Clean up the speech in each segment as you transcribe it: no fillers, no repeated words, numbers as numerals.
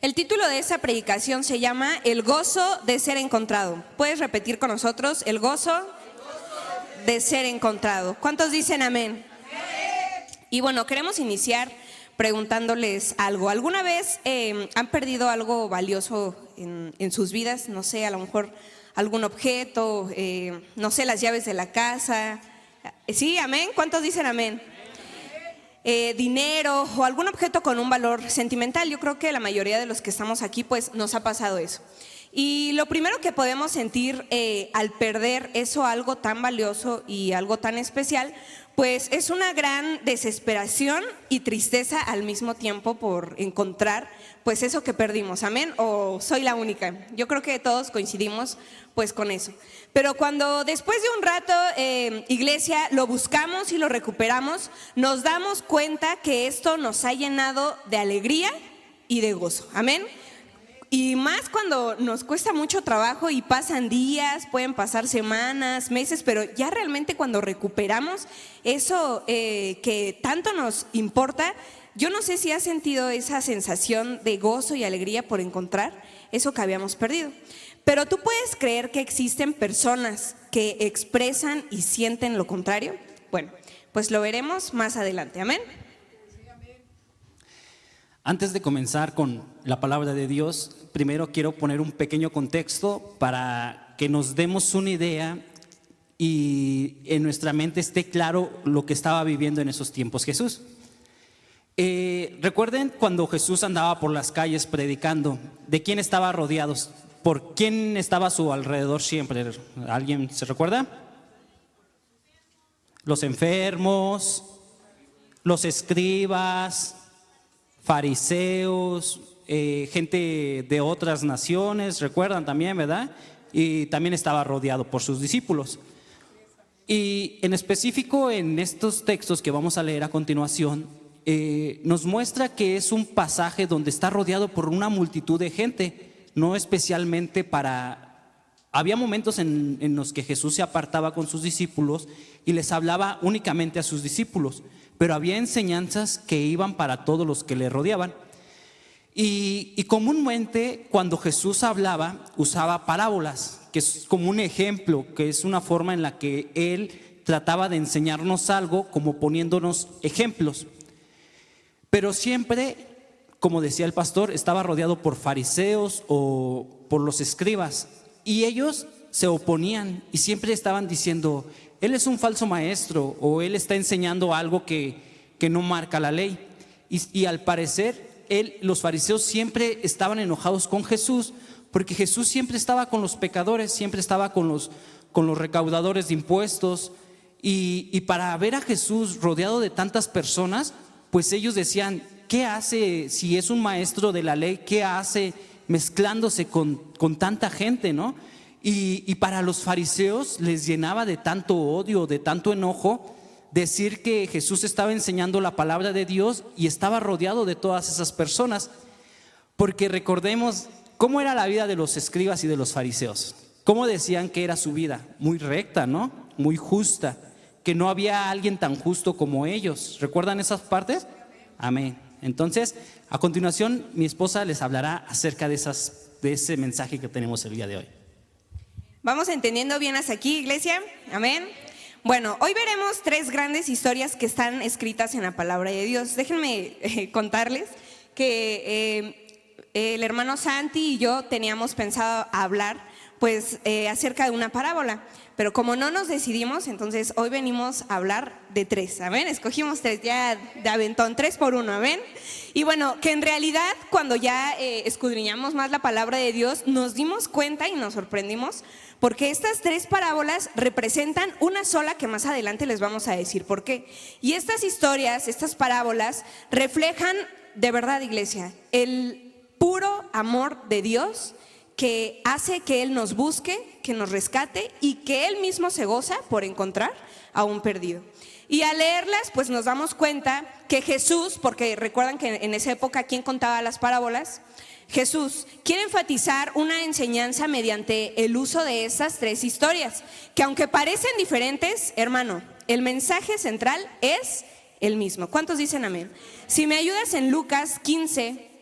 El título de esta predicación se llama El gozo de ser encontrado. ¿Puedes repetir con nosotros? El gozo de ser encontrado. ¿Cuántos dicen amén? Y bueno, queremos iniciar preguntándoles algo. ¿Alguna vez han perdido algo valioso en sus vidas? No sé, a lo mejor algún objeto, no sé, las llaves de la casa. ¿Sí? ¿Amén? ¿Cuántos dicen amén? Dinero o algún objeto con un valor sentimental. Yo creo que la mayoría de los que estamos aquí pues nos ha pasado eso. Y lo primero que podemos sentir al perder eso, algo tan valioso y algo tan especial, pues es una gran desesperación y tristeza al mismo tiempo por encontrar pues eso que perdimos. ¿Amén? ¿O soy la única? Yo creo que todos coincidimos pues con eso. Pero cuando después de un rato, iglesia, lo buscamos y lo recuperamos, nos damos cuenta que esto nos ha llenado de alegría y de gozo. ¿Amén? Y más cuando nos cuesta mucho trabajo y pasan días, pueden pasar semanas, meses, pero ya realmente cuando recuperamos eso que tanto nos importa, yo no sé si has sentido esa sensación de gozo y alegría por encontrar eso que habíamos perdido. Pero tú puedes creer que existen personas que expresan y sienten lo contrario. Bueno, pues lo veremos más adelante. Amén. Antes de comenzar con la palabra de Dios, primero quiero poner un pequeño contexto para que nos demos una idea y en nuestra mente esté claro lo que estaba viviendo en esos tiempos Jesús. Recuerden cuando Jesús andaba por las calles predicando, ¿de quién estaba rodeado? ¿Por quién estaba a su alrededor siempre? ¿Alguien se recuerda? Los enfermos, los escribas, fariseos, gente de otras naciones, recuerdan también, ¿verdad? Y también estaba rodeado por sus discípulos. Y en específico en estos textos que vamos a leer a continuación, nos muestra que es un pasaje donde está rodeado por una multitud de gente, no especialmente para... Había momentos en los que Jesús se apartaba con sus discípulos y les hablaba únicamente a sus discípulos, pero había enseñanzas que iban para todos los que le rodeaban. Y comúnmente cuando Jesús hablaba, usaba parábolas, que es como un ejemplo, que es una forma en la que Él trataba de enseñarnos algo, como poniéndonos ejemplos. Pero siempre, como decía el pastor, estaba rodeado por fariseos o por los escribas, y ellos se oponían y siempre estaban diciendo: Él es un falso maestro, o Él está enseñando algo que no marca la ley. Y al parecer, los fariseos siempre estaban enojados con Jesús, porque Jesús siempre estaba con los pecadores, siempre estaba con los recaudadores de impuestos. Y para ver a Jesús rodeado de tantas personas, pues ellos decían: ¿qué hace si es un maestro de la ley? ¿Qué hace mezclándose con tanta gente, no? Y para los fariseos les llenaba de tanto odio, de tanto enojo, decir que Jesús estaba enseñando la palabra de Dios y estaba rodeado de todas esas personas. Porque recordemos cómo era la vida de los escribas y de los fariseos. Cómo decían que era su vida, muy recta, ¿no? Muy justa, que no había alguien tan justo como ellos. ¿Recuerdan esas partes? Amén. Entonces, a continuación, mi esposa les hablará acerca de ese mensaje que tenemos el día de hoy. ¿Vamos entendiendo bien hasta aquí, iglesia? Amén. Bueno, hoy veremos 3 grandes historias que están escritas en la palabra de Dios. Déjenme contarles que el hermano Santi y yo teníamos pensado hablar pues acerca de una parábola, pero como no nos decidimos, entonces hoy venimos a hablar de 3, ¿amén? Escogimos 3, ya de aventón, 3 por 1, ¿amén? Y bueno, que en realidad cuando ya escudriñamos más la palabra de Dios, nos dimos cuenta y nos sorprendimos, porque estas 3 parábolas representan una sola que más adelante les vamos a decir por qué. Y estas historias, estas parábolas, reflejan de verdad, iglesia, el puro amor de Dios, que hace que Él nos busque, que nos rescate y que Él mismo se goza por encontrar a un perdido. Y al leerlas pues nos damos cuenta que Jesús, porque recuerdan que en esa época ¿quién contaba las parábolas? Jesús quiere enfatizar una enseñanza mediante el uso de estas 3 historias, que aunque parecen diferentes, hermano, el mensaje central es el mismo. ¿Cuántos dicen amén? Si me ayudas en Lucas 15,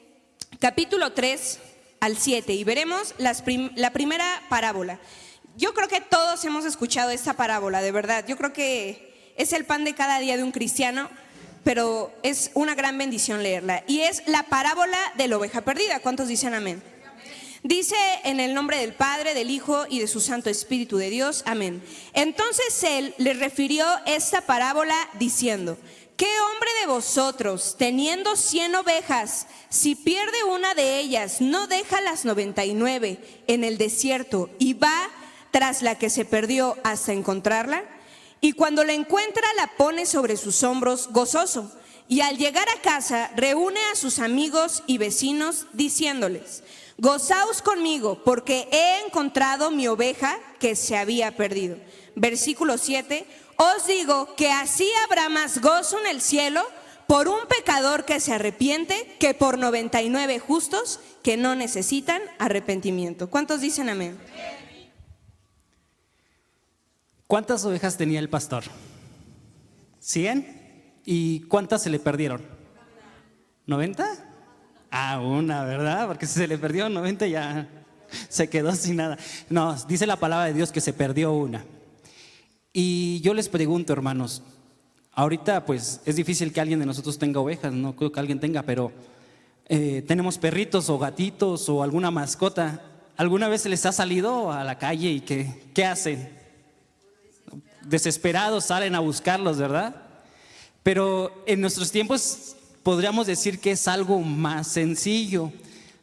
capítulo 3 al 7 y veremos la primera parábola. Yo creo que todos hemos escuchado esta parábola, de verdad. Yo creo que es el pan de cada día de un cristiano, pero es una gran bendición leerla. Y es la parábola de la oveja perdida. ¿Cuántos dicen amén? Dice en el nombre del Padre, del Hijo y de su Santo Espíritu de Dios, amén. Entonces él les refirió esta parábola diciendo: ¿qué hombre de vosotros, teniendo 100 ovejas, si pierde una de ellas, no deja las 99 en el desierto y va tras la que se perdió hasta encontrarla? Y cuando la encuentra, la pone sobre sus hombros gozoso. Y al llegar a casa, reúne a sus amigos y vecinos, diciéndoles: gozaos conmigo, porque he encontrado mi oveja que se había perdido. Versículo 7, os digo que así habrá más gozo en el cielo por un pecador que se arrepiente que por 99 justos que no necesitan arrepentimiento. ¿Cuántos dicen amén? ¿Cuántas ovejas tenía el pastor? 100. ¿Y cuántas se le perdieron? ¿90? Ah, una, ¿verdad? Porque si se le perdió 90 ya se quedó sin nada. No, dice la palabra de Dios que se perdió una. Y yo les pregunto, hermanos, ahorita pues es difícil que alguien de nosotros tenga ovejas, no creo que alguien tenga, pero tenemos perritos o gatitos o alguna mascota. ¿Alguna vez se les ha salido a la calle y qué hacen? Desesperados salen a buscarlos, ¿verdad? Pero en nuestros tiempos podríamos decir que es algo más sencillo.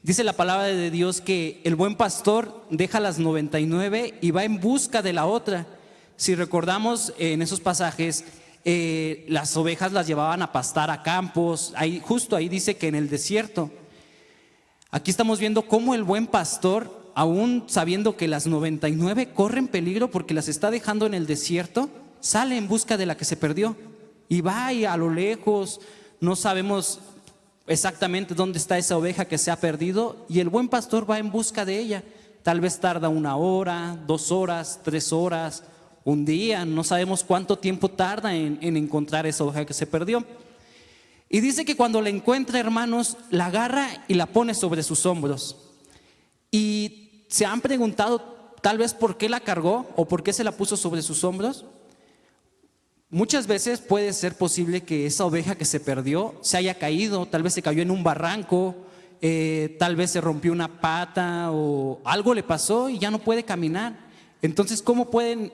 Dice la palabra de Dios que el buen pastor deja las 99 y va en busca de la otra. Si recordamos en esos pasajes, las ovejas las llevaban a pastar a campos, justo ahí dice que en el desierto. Aquí estamos viendo cómo el buen pastor, aún sabiendo que las 99 corren peligro porque las está dejando en el desierto, sale en busca de la que se perdió y va ahí a lo lejos. No sabemos exactamente dónde está esa oveja que se ha perdido y el buen pastor va en busca de ella. Tal vez tarda 1 hora, 2 horas, 3 horas, un día, no sabemos cuánto tiempo tarda en encontrar esa oveja que se perdió. Y dice que cuando la encuentra, hermanos, la agarra y la pone sobre sus hombros. Y se han preguntado tal vez por qué la cargó o por qué se la puso sobre sus hombros. Muchas veces puede ser posible que esa oveja que se perdió se haya caído, tal vez se cayó en un barranco, tal vez se rompió una pata o algo le pasó y ya no puede caminar. Entonces, ¿cómo pueden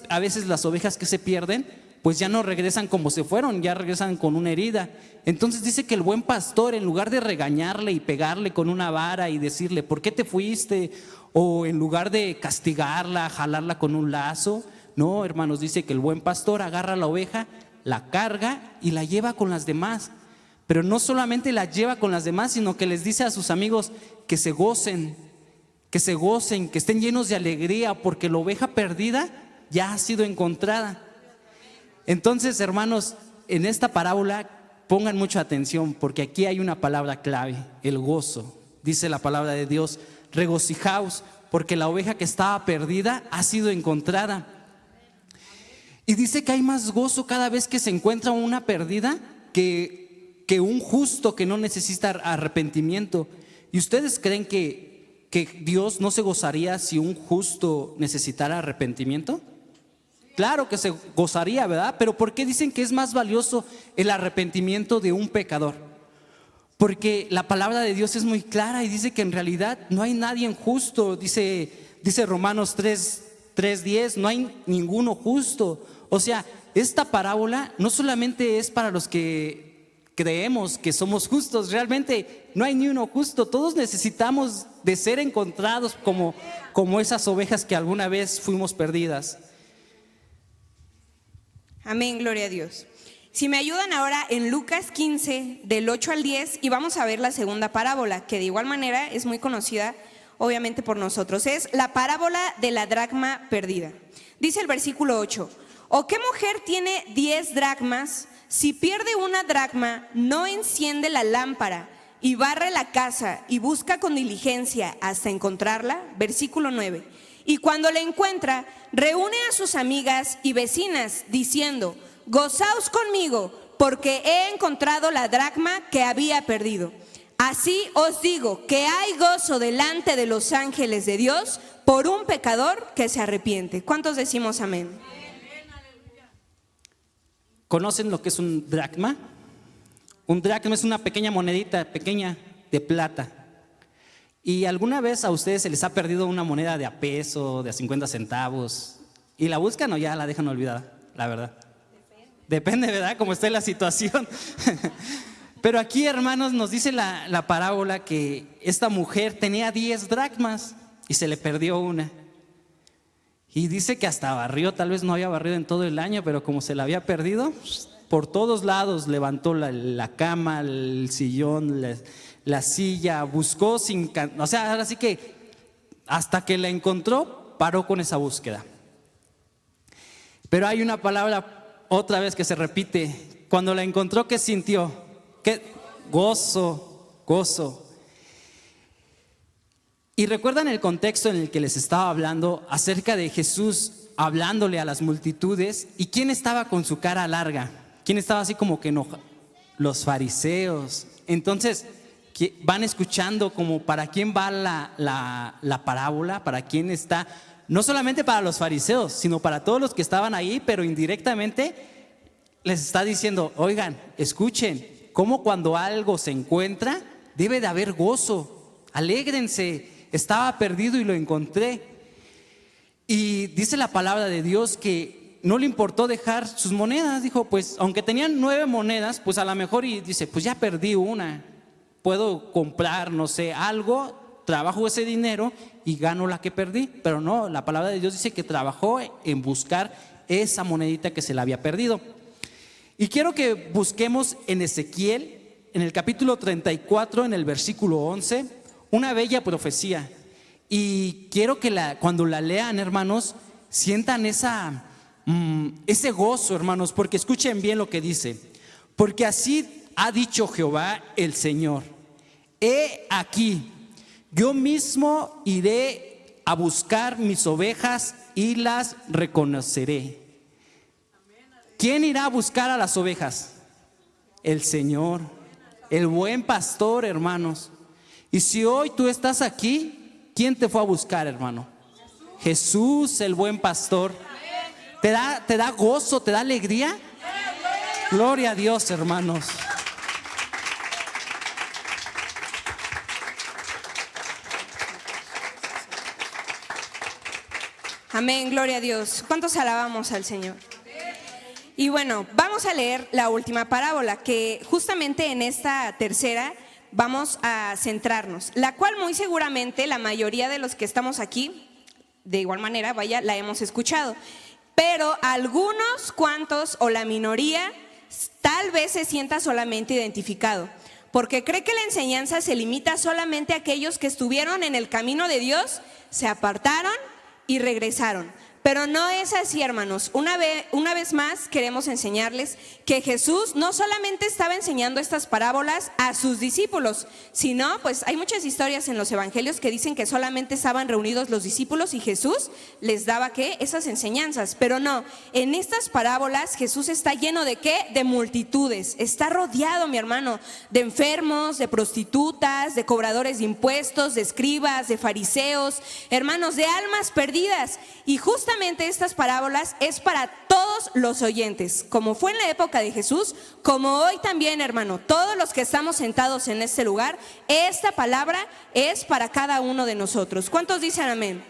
a veces las ovejas que se pierden? Pues ya no regresan como se fueron, ya regresan con una herida. Entonces dice que el buen pastor, en lugar de regañarle y pegarle con una vara y decirle ¿por qué te fuiste? O en lugar de castigarla, jalarla con un lazo, no, hermanos, dice que el buen pastor agarra a la oveja, la carga y la lleva con las demás. Pero no solamente la lleva con las demás, sino que les dice a sus amigos que se gocen, que estén llenos de alegría porque la oveja perdida ya ha sido encontrada. Entonces, hermanos, en esta parábola pongan mucha atención porque aquí hay una palabra clave, el gozo. Dice la palabra de Dios: regocijaos porque la oveja que estaba perdida ha sido encontrada. Y dice que hay más gozo cada vez que se encuentra una perdida que un justo que no necesita arrepentimiento. ¿Y ustedes creen que Dios no se gozaría si un justo necesitara arrepentimiento? Claro que se gozaría, ¿verdad? Pero ¿por qué dicen que es más valioso el arrepentimiento de un pecador? Porque la palabra de Dios es muy clara y dice que en realidad no hay nadie justo. Dice Romanos 3:10, no hay ninguno justo. O sea, esta parábola no solamente es para los que creemos que somos justos, realmente no hay ni uno justo. Todos necesitamos de ser encontrados como esas ovejas que alguna vez fuimos perdidas. Amén, gloria a Dios. Si me ayudan ahora en Lucas 15, del 8 al 10, y vamos a ver la segunda parábola, que de igual manera es muy conocida, obviamente, por nosotros. Es la parábola de la dracma perdida. Dice el versículo 8: ¿o qué mujer tiene 10 dracmas? Si pierde una dracma, no enciende la lámpara y barre la casa y busca con diligencia hasta encontrarla. Versículo 9: y cuando la encuentra, reúne a sus amigas y vecinas, diciendo: gozaos conmigo, porque he encontrado la dracma que había perdido. Así os digo que hay gozo delante de los ángeles de Dios por un pecador que se arrepiente. ¿Cuántos decimos amén? ¿Conocen lo que es un dracma? Un dracma es una pequeña monedita pequeña de plata. ¿Y alguna vez a ustedes se les ha perdido una moneda de a peso, de a 50 centavos? ¿Y la buscan o ya la dejan olvidada? La verdad. Depende, ¿verdad? Cómo esté la situación. Pero aquí, hermanos, nos dice la parábola que esta mujer tenía 10 dracmas y se le perdió una. Y dice que hasta barrió, tal vez no había barrido en todo el año, pero como se la había perdido, por todos lados levantó la cama, el sillón, la silla, buscó o sea, ahora sí que hasta que la encontró, paró con esa búsqueda. Pero hay una palabra otra vez que se repite. Cuando la encontró, ¿qué sintió? ¿Qué? Gozo, gozo. Y recuerdan el contexto en el que les estaba hablando acerca de Jesús hablándole a las multitudes. ¿Y quién estaba con su cara larga? ¿Quién estaba así como que enojado? Los fariseos. Entonces van escuchando como para quién va la parábola, para quién está, no solamente para los fariseos, sino para todos los que estaban ahí, pero indirectamente les está diciendo, oigan, escuchen, cómo cuando algo se encuentra, debe de haber gozo, alégrense, estaba perdido y lo encontré. Y dice la palabra de Dios que no le importó dejar sus monedas, dijo, pues aunque tenían 9 monedas, pues a lo mejor, y dice, pues ya perdí una, puedo comprar, no sé, algo, trabajo ese dinero y gano la que perdí. Pero no, la palabra de Dios dice que trabajó en buscar esa monedita que se le había perdido. Y quiero que busquemos en Ezequiel, en el capítulo 34, en el versículo 11, una bella profecía. Y quiero que cuando la lean, hermanos, sientan ese gozo, hermanos, porque escuchen bien lo que dice. Porque así ha dicho Jehová el Señor: he aquí, yo mismo iré a buscar mis ovejas y las reconoceré. ¿Quién irá a buscar a las ovejas? El Señor, el buen pastor, hermanos. Y si hoy tú estás aquí, ¿quién te fue a buscar, hermano? Jesús, el buen pastor. ¿Te da gozo, te da alegría? Gloria a Dios, hermanos. Amén, gloria a Dios. ¿Cuántos alabamos al Señor? Y bueno, vamos a leer la última parábola, que justamente en esta tercera vamos a centrarnos, la cual muy seguramente la mayoría de los que estamos aquí, de igual manera, la hemos escuchado. Pero algunos cuantos o la minoría tal vez se sienta solamente identificado, porque cree que la enseñanza se limita solamente a aquellos que estuvieron en el camino de Dios, se apartaron y regresaron. Pero no es así, hermanos. Una vez más queremos enseñarles que Jesús no solamente estaba enseñando estas parábolas a sus discípulos, sino pues hay muchas historias en los evangelios que dicen que solamente estaban reunidos los discípulos y Jesús les daba ¿qué? Esas enseñanzas. Pero no, en estas parábolas Jesús está lleno de ¿qué? De multitudes. Está rodeado, mi hermano, de enfermos, de prostitutas, de cobradores de impuestos, de escribas, de fariseos, hermanos, de almas perdidas. Y justamente estas parábolas es para todos los oyentes, como fue en la época de Jesús, como hoy también, hermano, todos los que estamos sentados en este lugar, esta palabra es para cada uno de nosotros. ¿Cuántos dicen amén?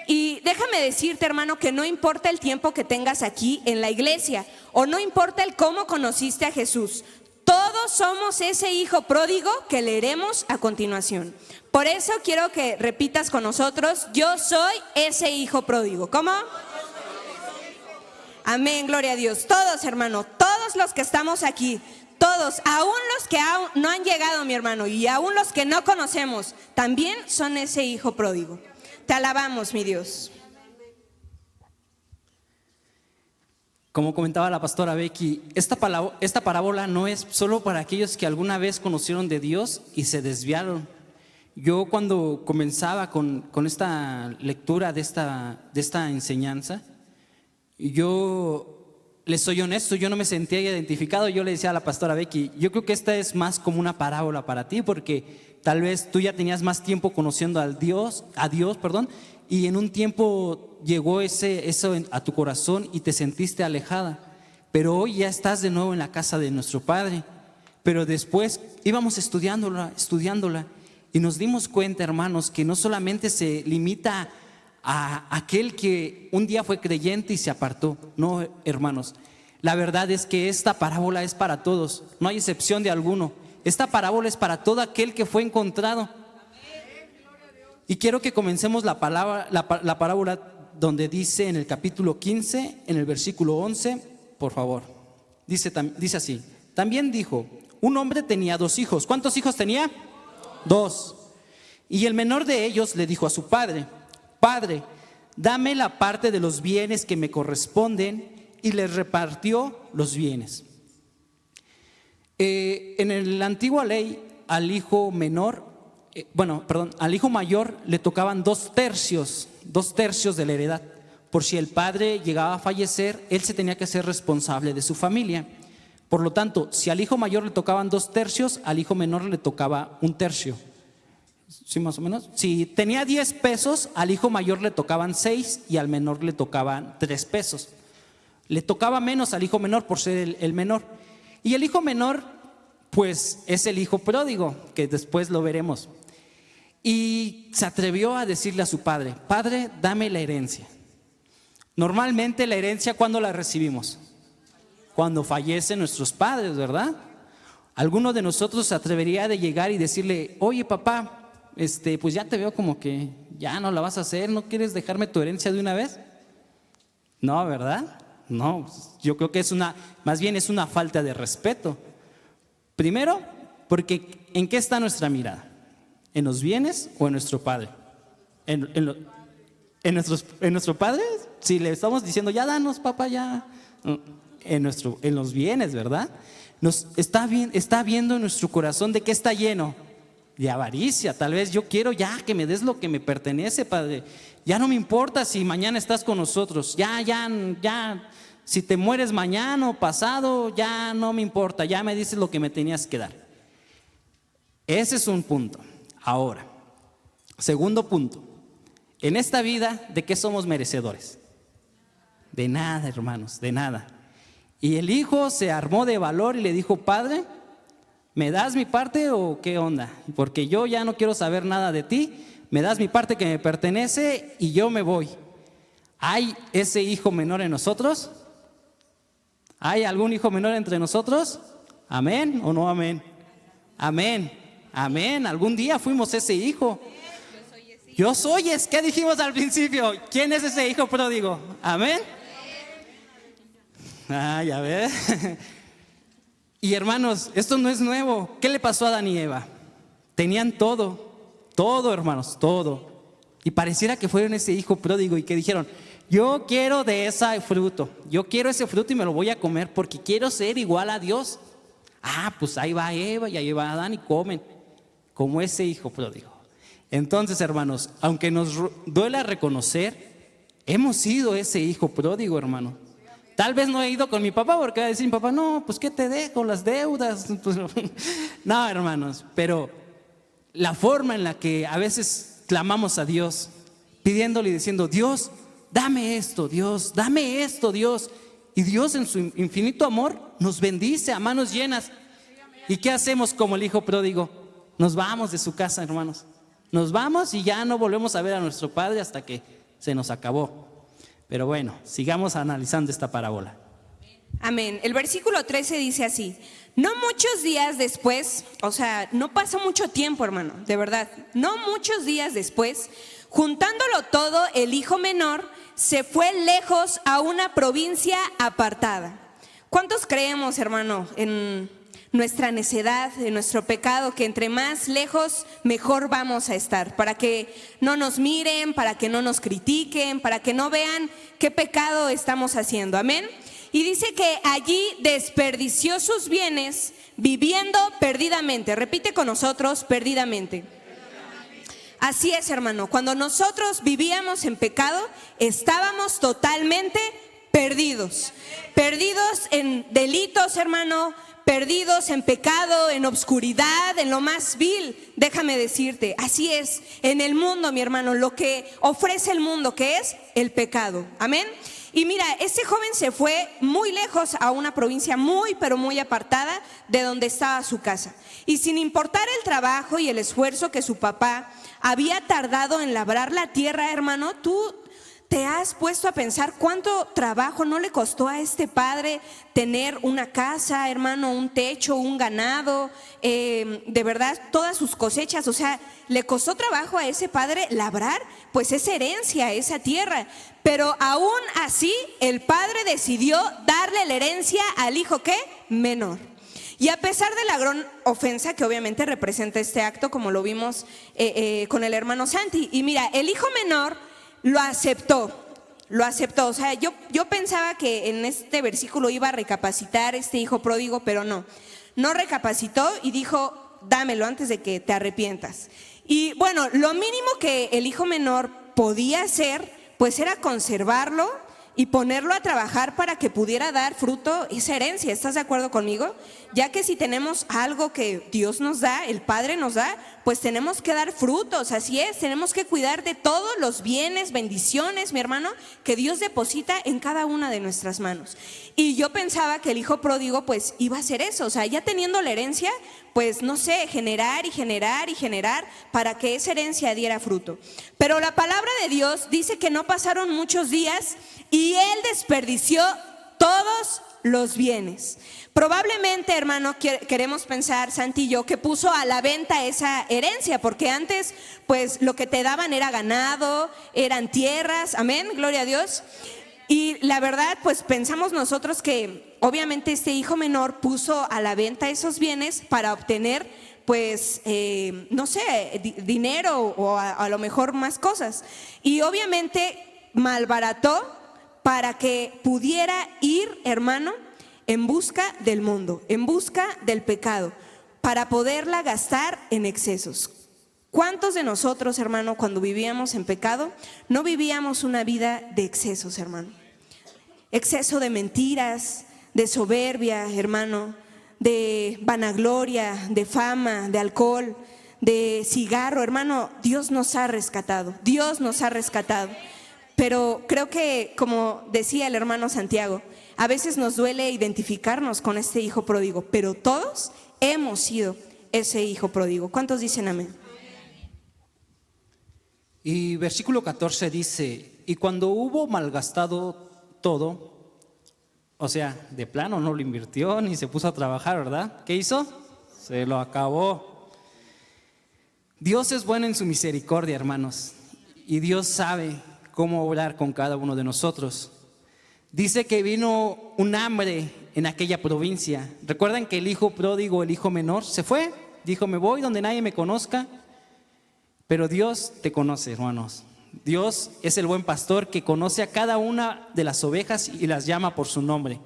Y déjame decirte, hermano, que no importa el tiempo que tengas aquí en la iglesia, o no importa el cómo conociste a Jesús, todos somos ese hijo pródigo que leeremos a continuación. Por eso quiero que repitas con nosotros: yo soy ese hijo pródigo. ¿Cómo? Amén, gloria a Dios. Todos, hermano, todos los que estamos aquí, todos, aún los que aún no han llegado, mi hermano, y aún los que no conocemos, también son ese hijo pródigo. Te alabamos, mi Dios. Como comentaba la pastora Becky, esta parábola no es solo para aquellos que alguna vez conocieron de Dios y se desviaron. Yo cuando comenzaba con esta lectura de esta enseñanza, yo les soy honesto, yo no me sentía identificado. Yo le decía a la pastora Becky, yo creo que esta es más como una parábola para ti, porque tal vez tú ya tenías más tiempo conociendo a Dios, y en un tiempo llegó eso a tu corazón y te sentiste alejada. Pero hoy ya estás de nuevo en la casa de nuestro Padre. Pero después íbamos estudiándola, y nos dimos cuenta, hermanos, que no solamente se limita a aquel que un día fue creyente y se apartó. No, hermanos, la verdad es que esta parábola es para todos, no hay excepción de alguno. Esta parábola es para todo aquel que fue encontrado. Y quiero que comencemos la parábola donde dice en el capítulo 15, en el versículo 11, por favor. Dice así: también dijo, un hombre tenía 2 hijos. ¿Cuántos hijos tenía? 2. Y el menor de ellos le dijo a su padre: Padre, dame la parte de los bienes que me corresponden. Y les repartió los bienes. En la antigua ley, al hijo mayor le tocaban 2/3 de la heredad. Por si el padre llegaba a fallecer, él se tenía que hacer responsable de su familia. Por lo tanto, si al hijo mayor le tocaban 2/3, al hijo menor le tocaba 1/3. ¿Sí, más o menos? Si tenía 10 pesos, al hijo mayor le tocaban 6 y al menor le tocaban 3 pesos. Le tocaba menos al hijo menor por ser el menor. Y el hijo menor, pues es el hijo pródigo, que después lo veremos. Y se atrevió a decirle a su padre: Padre, dame la herencia. Normalmente la herencia, ¿cuándo la recibimos? Cuando fallecen nuestros padres, ¿verdad? ¿Alguno de nosotros se atrevería de llegar y decirle: Oye, papá, pues ya te veo como que ya no la vas a hacer, ¿no quieres dejarme tu herencia de una vez? No, ¿verdad? No, yo creo que más bien es una falta de respeto. Primero, porque ¿en qué está nuestra mirada? ¿En los bienes o en nuestro padre? ¿En nuestro padre? Si le estamos diciendo: ya danos, papá, ya. En los bienes, ¿verdad? Está viendo en nuestro corazón de qué está lleno. De avaricia. Tal vez yo quiero ya que me des lo que me pertenece, Padre. Ya no me importa si mañana estás con nosotros. Ya. Si te mueres mañana o pasado, ya no me importa. Ya me dices lo que me tenías que dar. Ese es un punto. Ahora, segundo punto. En esta vida, ¿de qué somos merecedores? De nada, hermanos, de nada. Y el hijo se armó de valor y le dijo: Padre, ¿me das mi parte o qué onda? Porque yo ya no quiero saber nada de ti. Me das mi parte que me pertenece y yo me voy. ¿Hay ese hijo menor en nosotros? ¿Hay algún hijo menor entre nosotros? ¿Amén o no amén? Amén, amén. Algún día fuimos ese hijo. Yo soy ese. ¿Qué dijimos al principio? ¿Quién es ese hijo pródigo? ¿Amén? Ya ves. Y hermanos, esto no es nuevo. ¿Qué le pasó a Adán y Eva? Tenían todo, hermanos, todo. Y pareciera que fueron ese hijo pródigo y que dijeron: yo quiero de ese fruto, yo quiero ese fruto y me lo voy a comer porque quiero ser igual a Dios. Pues ahí va Eva y ahí va Adán y comen como ese hijo pródigo. Entonces, hermanos, aunque nos duela reconocer, hemos sido ese hijo pródigo, hermano. Tal vez no he ido con mi papá porque va a decir mi papá: no, pues ¿qué te dejo? Las deudas. Pues, no, hermanos, pero la forma en la que a veces clamamos a Dios, pidiéndole y diciendo: Dios, dame esto, Dios, dame esto, Dios. Y Dios en su infinito amor nos bendice a manos llenas. ¿Y qué hacemos como el hijo pródigo? Nos vamos de su casa, hermanos. Nos vamos y ya no volvemos a ver a nuestro padre hasta que se nos acabó. Pero bueno, sigamos analizando esta parábola. Amén. El versículo 13 dice así: no muchos días después, o sea, no pasó mucho tiempo, hermano, de verdad. No muchos días después, juntándolo todo, el hijo menor se fue lejos a una provincia apartada. ¿Cuántos creemos, hermano, en nuestra necedad, en nuestro pecado, que entre más lejos mejor vamos a estar? Para que no nos miren, para que no nos critiquen, para que no vean qué pecado estamos haciendo. Amén. Y dice que allí desperdició sus bienes viviendo perdidamente. Repite con nosotros: perdidamente. Así es, hermano. Cuando nosotros vivíamos en pecado, estábamos totalmente Perdidos. Perdidos en delitos, hermano, perdidos en pecado, en obscuridad, en lo más vil. Déjame decirte, así es en el mundo, mi hermano, lo que ofrece el mundo, que es el pecado. Amén. Y mira, ese joven se fue muy lejos a una provincia muy, pero muy apartada de donde estaba su casa. Y sin importar el trabajo y el esfuerzo que su papá había tardado en labrar la tierra, hermano, tú ¿te has puesto a pensar cuánto trabajo no le costó a este padre tener una casa, hermano, un techo, un ganado, de verdad, todas sus cosechas? O sea, le costó trabajo a ese padre labrar, pues esa herencia, esa tierra. Pero aún así, el padre decidió darle la herencia al hijo, ¿qué? Menor. Y a pesar de la gran ofensa que obviamente representa este acto, como lo vimos con el hermano Santi. Y mira, el hijo menor lo aceptó. O sea, yo pensaba que en este versículo iba a recapacitar este hijo pródigo, pero no recapacitó y dijo, dámelo antes de que te arrepientas. Y bueno, lo mínimo que el hijo menor podía hacer, pues era conservarlo y ponerlo a trabajar para que pudiera dar fruto esa herencia. ¿Estás de acuerdo conmigo? Ya que si tenemos algo que Dios nos da, el Padre nos da, pues tenemos que dar frutos, así es, tenemos que cuidar de todos los bienes, bendiciones, mi hermano, que Dios deposita en cada una de nuestras manos. Y yo pensaba que el hijo pródigo pues iba a hacer eso, o sea, ya teniendo la herencia, pues no sé, generar para que esa herencia diera fruto. Pero la palabra de Dios dice que no pasaron muchos días y él desperdició todos los bienes. Probablemente, hermano, queremos pensar, Santi y yo, que puso a la venta esa herencia, porque antes pues lo que te daban era ganado, eran tierras, amén, gloria a Dios. Y la verdad, pues pensamos nosotros que obviamente este hijo menor puso a la venta esos bienes para obtener, pues, no sé, dinero o a lo mejor más cosas. Y obviamente malbarató para que pudiera ir, hermano, en busca del mundo, en busca del pecado, para poderla gastar en excesos. ¿Cuántos de nosotros, hermano, cuando vivíamos en pecado, no vivíamos una vida de excesos, hermano? Exceso de mentiras, de soberbia, hermano, de vanagloria, de fama, de alcohol, de cigarro, hermano. Dios nos ha rescatado, Dios nos ha rescatado. Pero creo que, como decía el hermano Santiago, a veces nos duele identificarnos con este hijo pródigo, pero todos hemos sido ese hijo pródigo. ¿Cuántos dicen amén? Y versículo 14 dice, y cuando hubo malgastado todo, o sea, de plano no lo invirtió ni se puso a trabajar, ¿verdad? ¿Qué hizo? Se lo acabó. Dios es bueno en su misericordia, hermanos, y Dios sabe cómo obrar con cada uno de nosotros. Dice que vino un hambre en aquella provincia. ¿Recuerdan que el hijo pródigo, el hijo menor, se fue? Dijo, me voy donde nadie me conozca. Pero Dios te conoce, hermanos. Dios es el buen pastor que conoce a cada una de las ovejas y las llama por su nombre.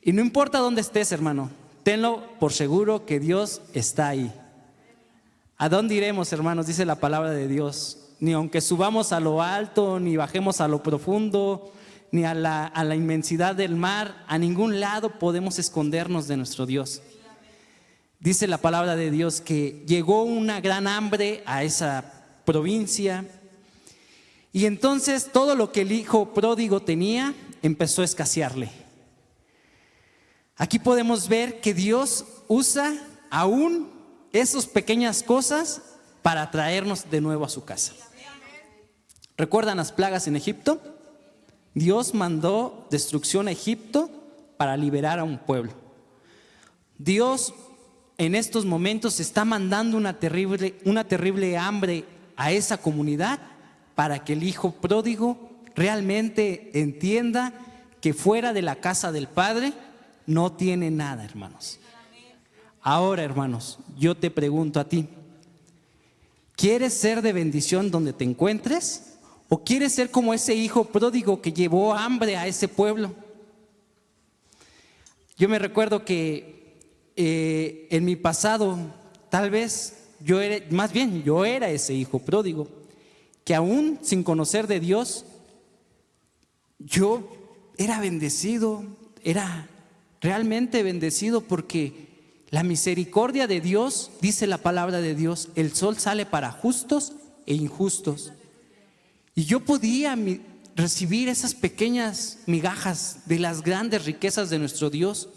Y no importa dónde estés, hermano, tenlo por seguro que Dios está ahí. ¿A dónde iremos, hermanos? Dice la palabra de Dios. Ni aunque subamos a lo alto, ni bajemos a lo profundo, ni a la inmensidad del mar, a ningún lado podemos escondernos de nuestro Dios. Dice la palabra de Dios que llegó una gran hambre a esa provincia y entonces todo lo que el hijo pródigo tenía empezó a escasearle. Aquí podemos ver que Dios usa aún esas pequeñas cosas para traernos de nuevo a su casa. ¿Recuerdan las plagas en Egipto? Dios mandó destrucción a Egipto para liberar a un pueblo. Dios en estos momentos está mandando una terrible hambre a esa comunidad para que el hijo pródigo realmente entienda que fuera de la casa del Padre no tiene nada, hermanos. Ahora, hermanos, yo te pregunto a ti, ¿quieres ser de bendición donde te encuentres? ¿O quieres ser como ese hijo pródigo que llevó hambre a ese pueblo? Yo me recuerdo que en mi pasado, tal vez yo era ese hijo pródigo, que aún sin conocer de Dios, yo era bendecido, era realmente bendecido, porque la misericordia de Dios, dice la palabra de Dios, el sol sale para justos e injustos. Y yo podía recibir esas pequeñas migajas de las grandes riquezas de nuestro Dios.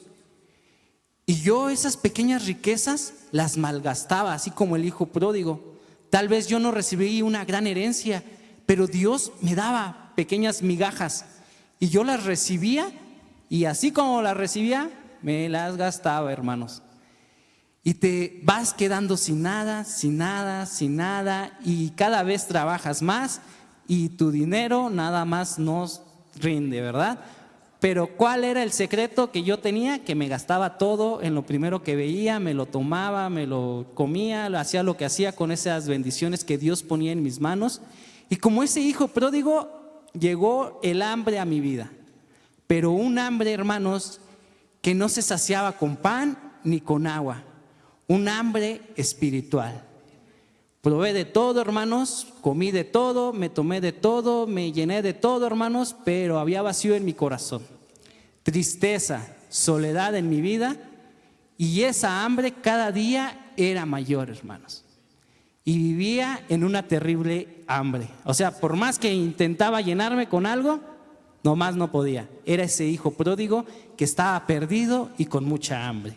Y yo esas pequeñas riquezas las malgastaba, así como el hijo pródigo. Tal vez yo no recibí una gran herencia, pero Dios me daba pequeñas migajas y yo las recibía, y así como las recibía, me las gastaba, hermanos. Y te vas quedando sin nada, sin nada, sin nada, y cada vez trabajas más y tu dinero nada más nos rinde, ¿verdad? Pero ¿cuál era el secreto que yo tenía? Que me gastaba todo en lo primero que veía, me lo tomaba, me lo comía, hacía lo que hacía con esas bendiciones que Dios ponía en mis manos. Y como ese hijo pródigo, llegó el hambre a mi vida. Pero un hambre, hermanos, que no se saciaba con pan ni con agua. Un hambre espiritual. Probé de todo, hermanos, comí de todo, me tomé de todo, me llené de todo, hermanos, pero había vacío en mi corazón. Tristeza, soledad en mi vida, y esa hambre cada día era mayor, hermanos. Y vivía en una terrible hambre. O sea, por más que intentaba llenarme con algo, nomás no podía. Era ese hijo pródigo que estaba perdido y con mucha hambre.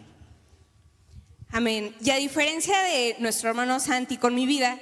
Amén. Y a diferencia de nuestro hermano Santi con mi vida,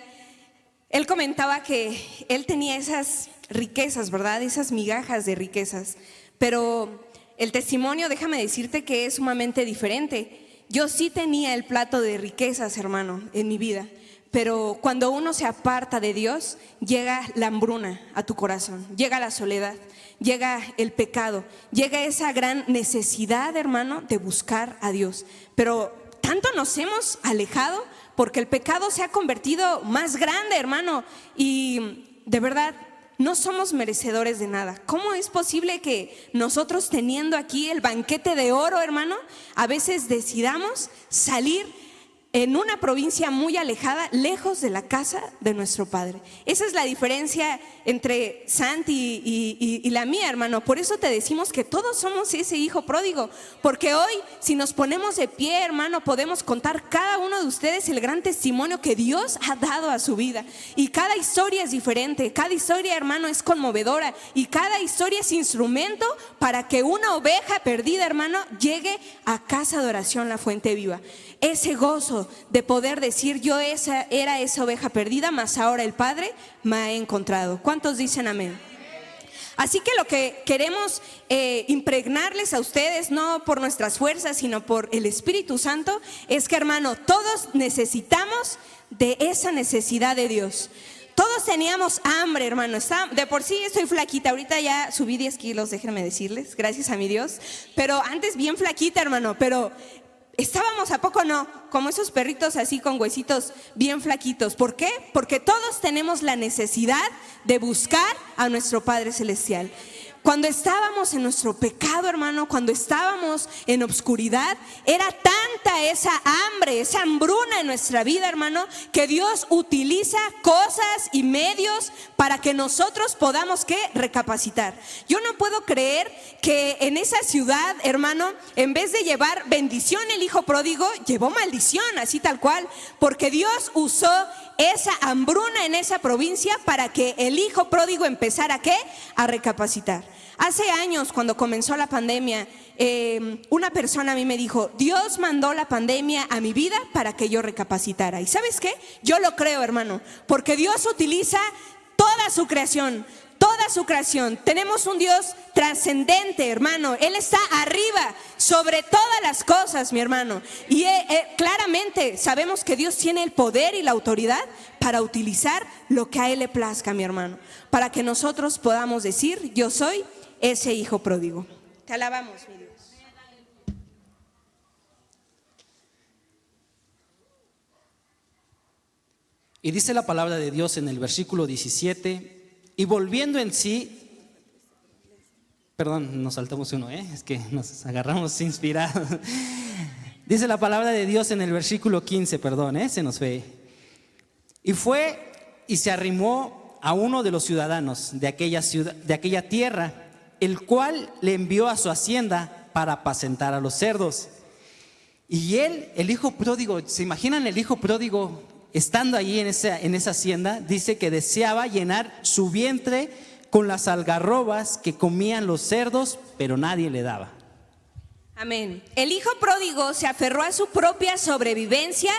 él comentaba que él tenía esas riquezas, ¿verdad? Esas migajas de riquezas. Pero el testimonio, déjame decirte que es sumamente diferente. Yo sí tenía el plato de riquezas, hermano, en mi vida. Pero cuando uno se aparta de Dios, llega la hambruna a tu corazón, llega la soledad, llega el pecado, llega esa gran necesidad, hermano, de buscar a Dios. Pero tanto nos hemos alejado porque el pecado se ha convertido más grande, hermano, y de verdad no somos merecedores de nada. ¿Cómo es posible que nosotros, teniendo aquí el banquete de oro, hermano, a veces decidamos salir en una provincia muy alejada, lejos de la casa de nuestro Padre? Esa es la diferencia entre Santi y la mía, hermano. Por eso te decimos que todos somos ese hijo pródigo, porque hoy, si nos ponemos de pie, hermano, podemos contar cada uno de ustedes el gran testimonio que Dios ha dado a su vida. Y cada historia es diferente, cada historia, hermano, es conmovedora, y cada historia es instrumento para que una oveja perdida, hermano, llegue a casa de oración, la fuente viva. Ese gozo de poder decir: yo era esa oveja perdida, mas ahora el Padre me ha encontrado. ¿Cuántos dicen amén? Así que lo que queremos impregnarles a ustedes, no por nuestras fuerzas, sino por el Espíritu Santo, es que, hermano, todos necesitamos de esa necesidad de Dios. Todos teníamos hambre, hermano. De por sí estoy flaquita, ahorita ya subí 10 kilos, déjenme decirles, gracias a mi Dios. Pero antes bien flaquita, hermano, pero estábamos, ¿a poco no? Como esos perritos así con huesitos bien flaquitos. ¿Por qué? Porque todos tenemos la necesidad de buscar a nuestro Padre Celestial. Cuando estábamos en nuestro pecado, hermano, cuando estábamos en obscuridad, era tanta esa hambre, esa hambruna en nuestra vida, hermano, que Dios utiliza cosas y medios para que nosotros podamos, ¿qué? Recapacitar. Yo no puedo creer que en esa ciudad, hermano, en vez de llevar bendición el hijo pródigo, llevó maldición, así tal cual, porque Dios usó esa hambruna en esa provincia para que el hijo pródigo empezara, ¿qué? A recapacitar. Hace años, cuando comenzó la pandemia, una persona a mí me dijo: Dios mandó la pandemia a mi vida para que yo recapacitara. ¿Y sabes qué? Yo lo creo, hermano, porque Dios utiliza toda su creación. Toda su creación. Tenemos un Dios trascendente, hermano. Él está arriba sobre todas las cosas, mi hermano. Y claramente sabemos que Dios tiene el poder y la autoridad para utilizar lo que a Él le plazca, mi hermano, para que nosotros podamos decir: yo soy ese hijo pródigo. Te alabamos, mi Dios. Y dice la palabra de Dios en el versículo 17: y volviendo en sí, perdón, nos saltamos uno, es que nos agarramos inspirados. Dice la palabra de Dios en el versículo 15, perdón, se nos fue. Y fue y se arrimó a uno de los ciudadanos de aquella ciudad, de aquella tierra, el cual le envió a su hacienda para apacentar a los cerdos. Y él, el hijo pródigo, ¿se imaginan el hijo pródigo estando ahí en esa hacienda? Dice que deseaba llenar su vientre con las algarrobas que comían los cerdos, pero nadie le daba. Amén. El hijo pródigo se aferró a su propia sobrevivencia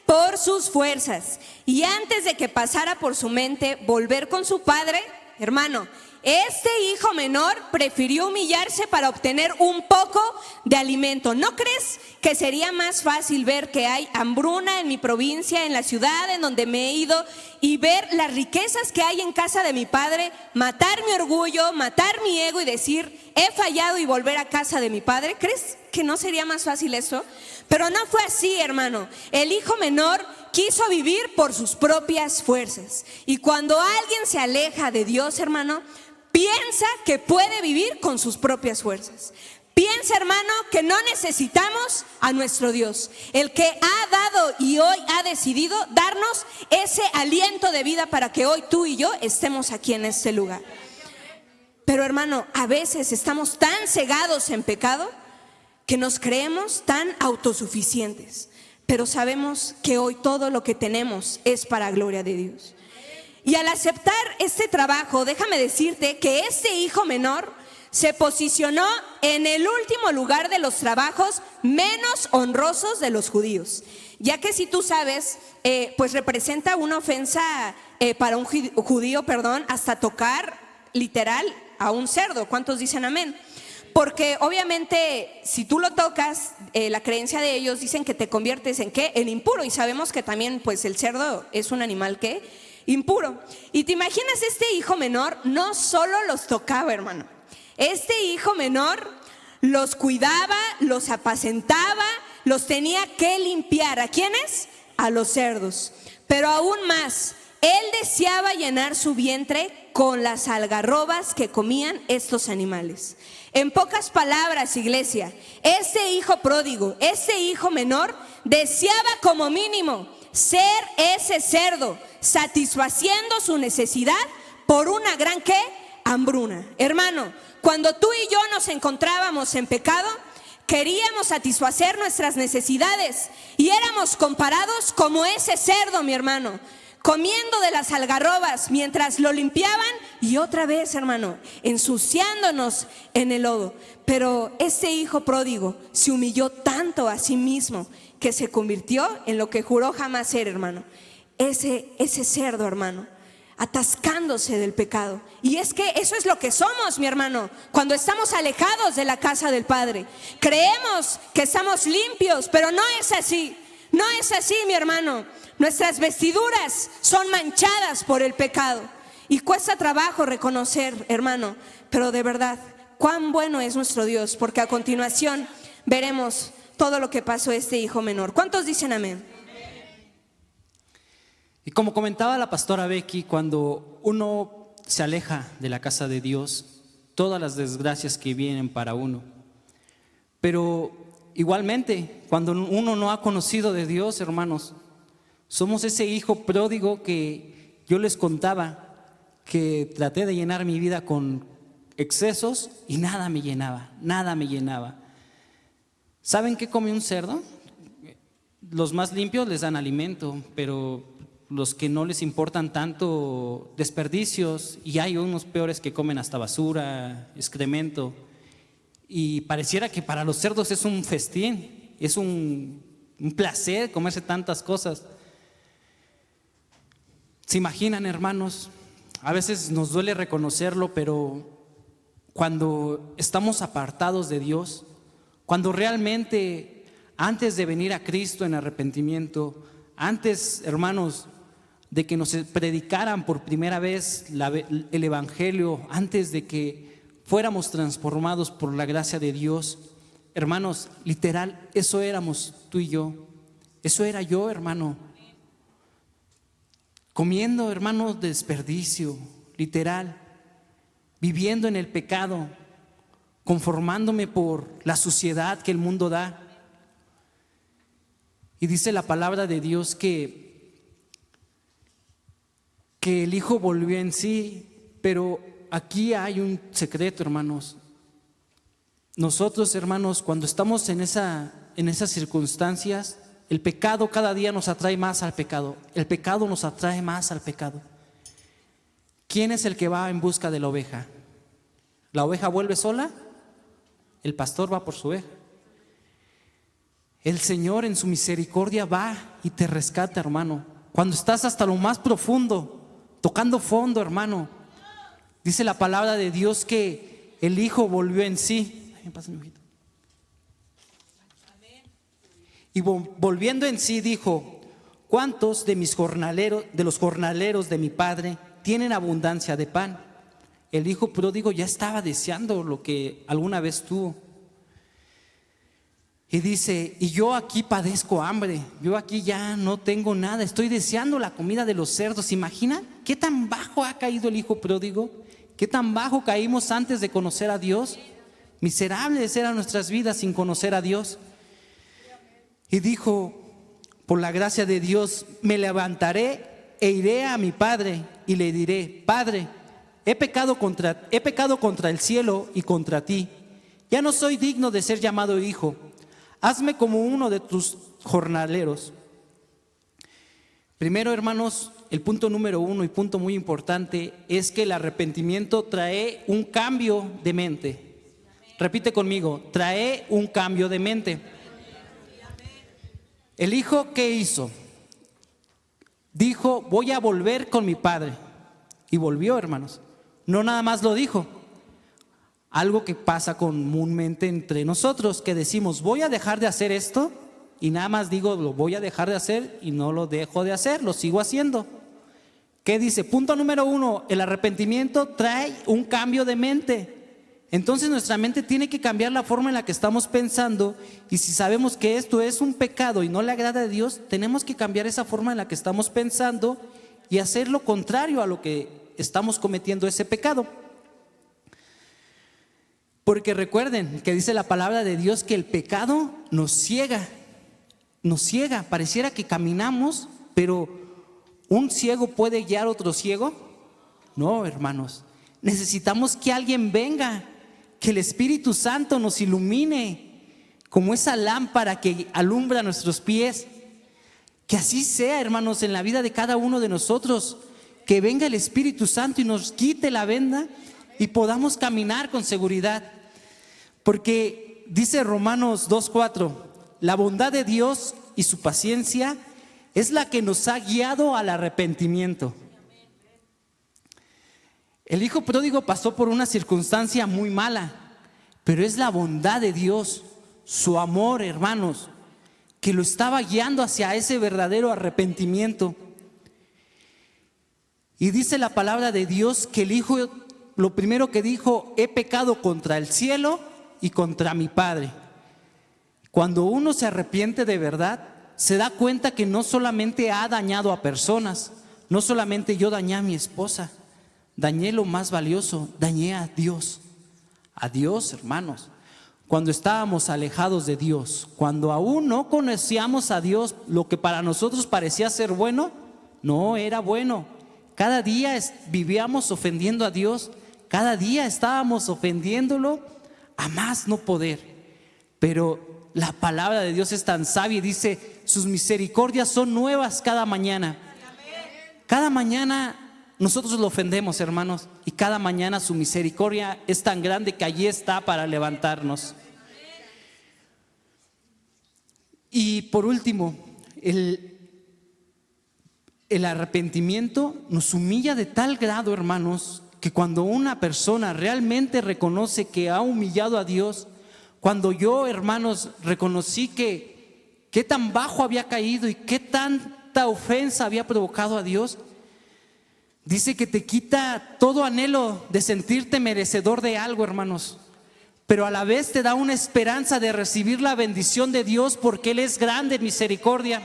por sus fuerzas. Y antes de que pasara por su mente volver con su padre, hermano, este hijo menor prefirió humillarse para obtener un poco de alimento. ¿No crees que sería más fácil ver que hay hambruna en mi provincia, en la ciudad en donde me he ido, y ver las riquezas que hay en casa de mi padre, matar mi orgullo, matar mi ego y decir, he fallado, y volver a casa de mi padre? ¿Crees que no sería más fácil eso? Pero no fue así, hermano. El hijo menor quiso vivir por sus propias fuerzas. Y cuando alguien se aleja de Dios, hermano, piensa que puede vivir con sus propias fuerzas. Piensa, hermano, que no necesitamos a nuestro Dios, el que ha dado y hoy ha decidido darnos ese aliento de vida para que hoy tú y yo estemos aquí en este lugar. Pero, hermano, a veces estamos tan cegados en pecado que nos creemos tan autosuficientes, pero sabemos que hoy todo lo que tenemos es para gloria de Dios. Y al aceptar este trabajo, déjame decirte que este hijo menor se posicionó en el último lugar de los trabajos menos honrosos de los judíos, ya que, si tú sabes, pues representa una ofensa para un judío, hasta tocar literal a un cerdo. ¿Cuántos dicen amén? Porque obviamente si tú lo tocas, la creencia de ellos dicen que te conviertes en ¿qué? En impuro. Y sabemos que también pues el cerdo es un animal que impuro. Y te imaginas, este hijo menor no solo los tocaba, hermano. Este hijo menor los cuidaba, los apacentaba, los tenía que limpiar. ¿A quiénes? A los cerdos. Pero aún más, él deseaba llenar su vientre con las algarrobas que comían estos animales. En pocas palabras, iglesia, este hijo pródigo, este hijo menor, deseaba como mínimo ser ese cerdo, satisfaciendo su necesidad por una gran ¿qué? Hambruna. Hermano, cuando tú y yo nos encontrábamos en pecado, queríamos satisfacer nuestras necesidades y éramos comparados como ese cerdo, mi hermano, comiendo de las algarrobas mientras lo limpiaban, y otra vez, hermano, ensuciándonos en el lodo. Pero este hijo pródigo se humilló tanto a sí mismo que se convirtió en lo que juró jamás ser, hermano. Ese cerdo, hermano, atascándose del pecado. Y es que eso es lo que somos, mi hermano, cuando estamos alejados de la casa del Padre. Creemos que estamos limpios, pero no es así. No es así, mi hermano. Nuestras vestiduras son manchadas por el pecado. Y cuesta trabajo reconocer, hermano, pero de verdad, cuán bueno es nuestro Dios, porque a continuación veremos todo lo que pasó a este hijo menor. ¿Cuántos dicen amén? Y como comentaba la pastora Becky, cuando uno se aleja de la casa de Dios, todas las desgracias que vienen para uno. Pero igualmente, cuando uno no ha conocido de Dios, hermanos, somos ese hijo pródigo que yo les contaba, que traté de llenar mi vida con excesos y nada me llenaba, nada me llenaba. ¿Saben qué come un cerdo? Los más limpios les dan alimento, pero los que no les importan tanto, desperdicios, y hay unos peores que comen hasta basura, excremento. Y pareciera que para los cerdos es un festín, es un placer comerse tantas cosas. ¿Se imaginan, hermanos? A veces nos duele reconocerlo, pero cuando estamos apartados de Dios, cuando realmente antes de venir a Cristo en arrepentimiento, antes, hermanos, de que nos predicaran por primera vez el Evangelio, antes de que fuéramos transformados por la gracia de Dios, hermanos, literal, eso éramos tú y yo. Eso era yo, hermano. Comiendo, hermano, desperdicio, literal, viviendo en el pecado, conformándome por la suciedad que el mundo da. Y dice la palabra de Dios que el hijo volvió en sí, pero aquí hay un secreto, hermanos. Nosotros, hermanos, cuando estamos en esas circunstancias, el pecado cada día nos atrae más al pecado. El pecado nos atrae más al pecado. ¿Quién es el que va en busca de la oveja? ¿La oveja vuelve sola? El pastor va por su oveja. El Señor en su misericordia va y te rescata, hermano. Cuando estás hasta lo más profundo, tocando fondo, hermano. Dice la palabra de Dios que el Hijo volvió en sí. Y volviendo en sí dijo: ¿cuántos de los jornaleros de mi padre tienen abundancia de pan? El hijo pródigo ya estaba deseando lo que alguna vez tuvo. Y dice: y yo aquí padezco hambre, yo aquí ya no tengo nada, estoy deseando la comida de los cerdos. ¿Imagina qué tan bajo ha caído el hijo pródigo? ¿Qué tan bajo caímos antes de conocer a Dios? Miserables eran nuestras vidas sin conocer a Dios. Y dijo: por la gracia de Dios me levantaré e iré a mi padre y le diré: Padre, he pecado contra el cielo y contra ti. Ya no soy digno de ser llamado hijo. Hazme como uno de tus jornaleros. Primero, hermanos, el punto número 1 y punto muy importante es que el arrepentimiento trae un cambio de mente. Repite conmigo: trae un cambio de mente. El hijo, ¿qué hizo? Dijo: voy a volver con mi padre. Y volvió, hermanos. No nada más lo dijo. Algo que pasa comúnmente entre nosotros, que decimos: voy a dejar de hacer esto, y nada más digo: lo voy a dejar de hacer, y no lo dejo de hacer, lo sigo haciendo. ¿Qué dice? Punto número 1, el arrepentimiento trae un cambio de mente. Entonces nuestra mente tiene que cambiar la forma en la que estamos pensando, y si sabemos que esto es un pecado y no le agrada a Dios, tenemos que cambiar esa forma en la que estamos pensando y hacer lo contrario a lo que estamos cometiendo ese pecado. Porque recuerden que dice la palabra de Dios que el pecado nos ciega, pareciera que caminamos, pero ¿un ciego puede guiar a otro ciego? No, hermanos, necesitamos que alguien venga, que el Espíritu Santo nos ilumine como esa lámpara que alumbra nuestros pies. Que así sea, hermanos, en la vida de cada uno de nosotros, que venga el Espíritu Santo y nos quite la venda y podamos caminar con seguridad. Porque dice Romanos 2:4, la bondad de Dios y su paciencia es la que nos ha guiado al arrepentimiento. El hijo pródigo pasó por una circunstancia muy mala, pero es la bondad de Dios, su amor, hermanos, que lo estaba guiando hacia ese verdadero arrepentimiento. Y dice la palabra de Dios que el hijo, lo primero que dijo: he pecado contra el cielo y contra mi padre. Cuando uno se arrepiente de verdad, se da cuenta que no solamente ha dañado a personas, no solamente yo dañé a mi esposa, dañé lo más valioso, dañé a Dios. A Dios, hermanos. Cuando estábamos alejados de Dios, cuando aún no conocíamos a Dios, lo que para nosotros parecía ser bueno, no era bueno. Cada día vivíamos ofendiendo a Dios, cada día estábamos ofendiéndolo a más no poder. Pero la palabra de Dios es tan sabia y dice: sus misericordias son nuevas cada mañana. Cada mañana nosotros lo ofendemos, hermanos, y cada mañana su misericordia es tan grande que allí está para levantarnos. Y por último, el arrepentimiento nos humilla de tal grado, hermanos, que cuando una persona realmente reconoce que ha humillado a Dios, cuando yo, hermanos, reconocí que qué tan bajo había caído y qué tanta ofensa había provocado a Dios, dice que te quita todo anhelo de sentirte merecedor de algo, hermanos, pero a la vez te da una esperanza de recibir la bendición de Dios, porque Él es grande en misericordia.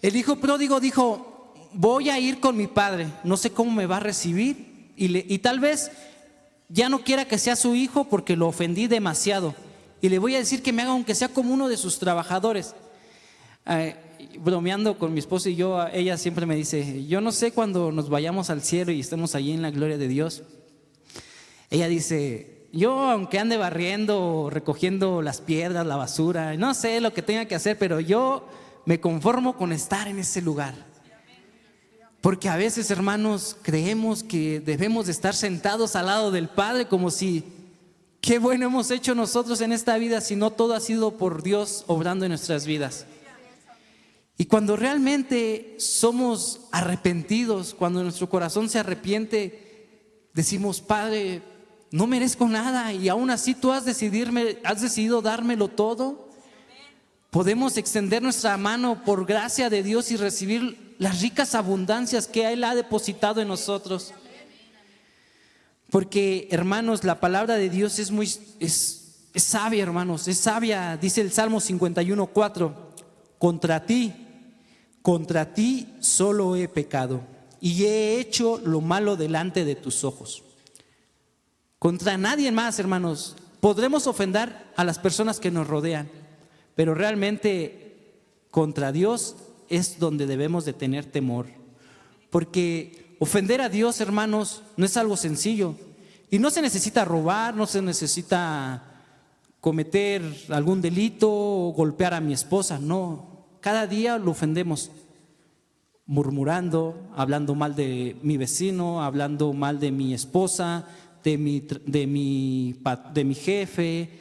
El hijo pródigo dijo: voy a ir con mi padre, no sé cómo me va a recibir, y tal vez ya no quiera que sea su hijo porque lo ofendí demasiado, y le voy a decir que me haga aunque sea como uno de sus trabajadores. bromeando con mi esposa y yo, ella siempre me dice, yo no sé cuando nos vayamos al cielo y estemos allí en la gloria de Dios. Ella dice, yo aunque ande barriendo, recogiendo las piedras, la basura, no sé lo que tenga que hacer, pero yo me conformo con estar en ese lugar. Porque a veces, hermanos, creemos que debemos de estar sentados al lado del Padre como si, qué bueno hemos hecho nosotros en esta vida, si no todo ha sido por Dios obrando en nuestras vidas. Y cuando realmente somos arrepentidos, cuando nuestro corazón se arrepiente, decimos, Padre, no merezco nada y aún así tú has decidido dármelo todo. Podemos extender nuestra mano por gracia de Dios y recibir las ricas abundancias que Él ha depositado en nosotros. Porque, hermanos, la palabra de Dios es sabia, hermanos, es sabia. Dice el Salmo 51:4, contra ti solo he pecado y he hecho lo malo delante de tus ojos. Contra nadie más, hermanos. Podremos ofender a las personas que nos rodean, pero realmente contra Dios es donde debemos de tener temor. Porque ofender a Dios, hermanos, no es algo sencillo. Y no se necesita robar, no se necesita cometer algún delito o golpear a mi esposa, no. Cada día lo ofendemos, murmurando, hablando mal de mi vecino, hablando mal de mi esposa, de mi jefe,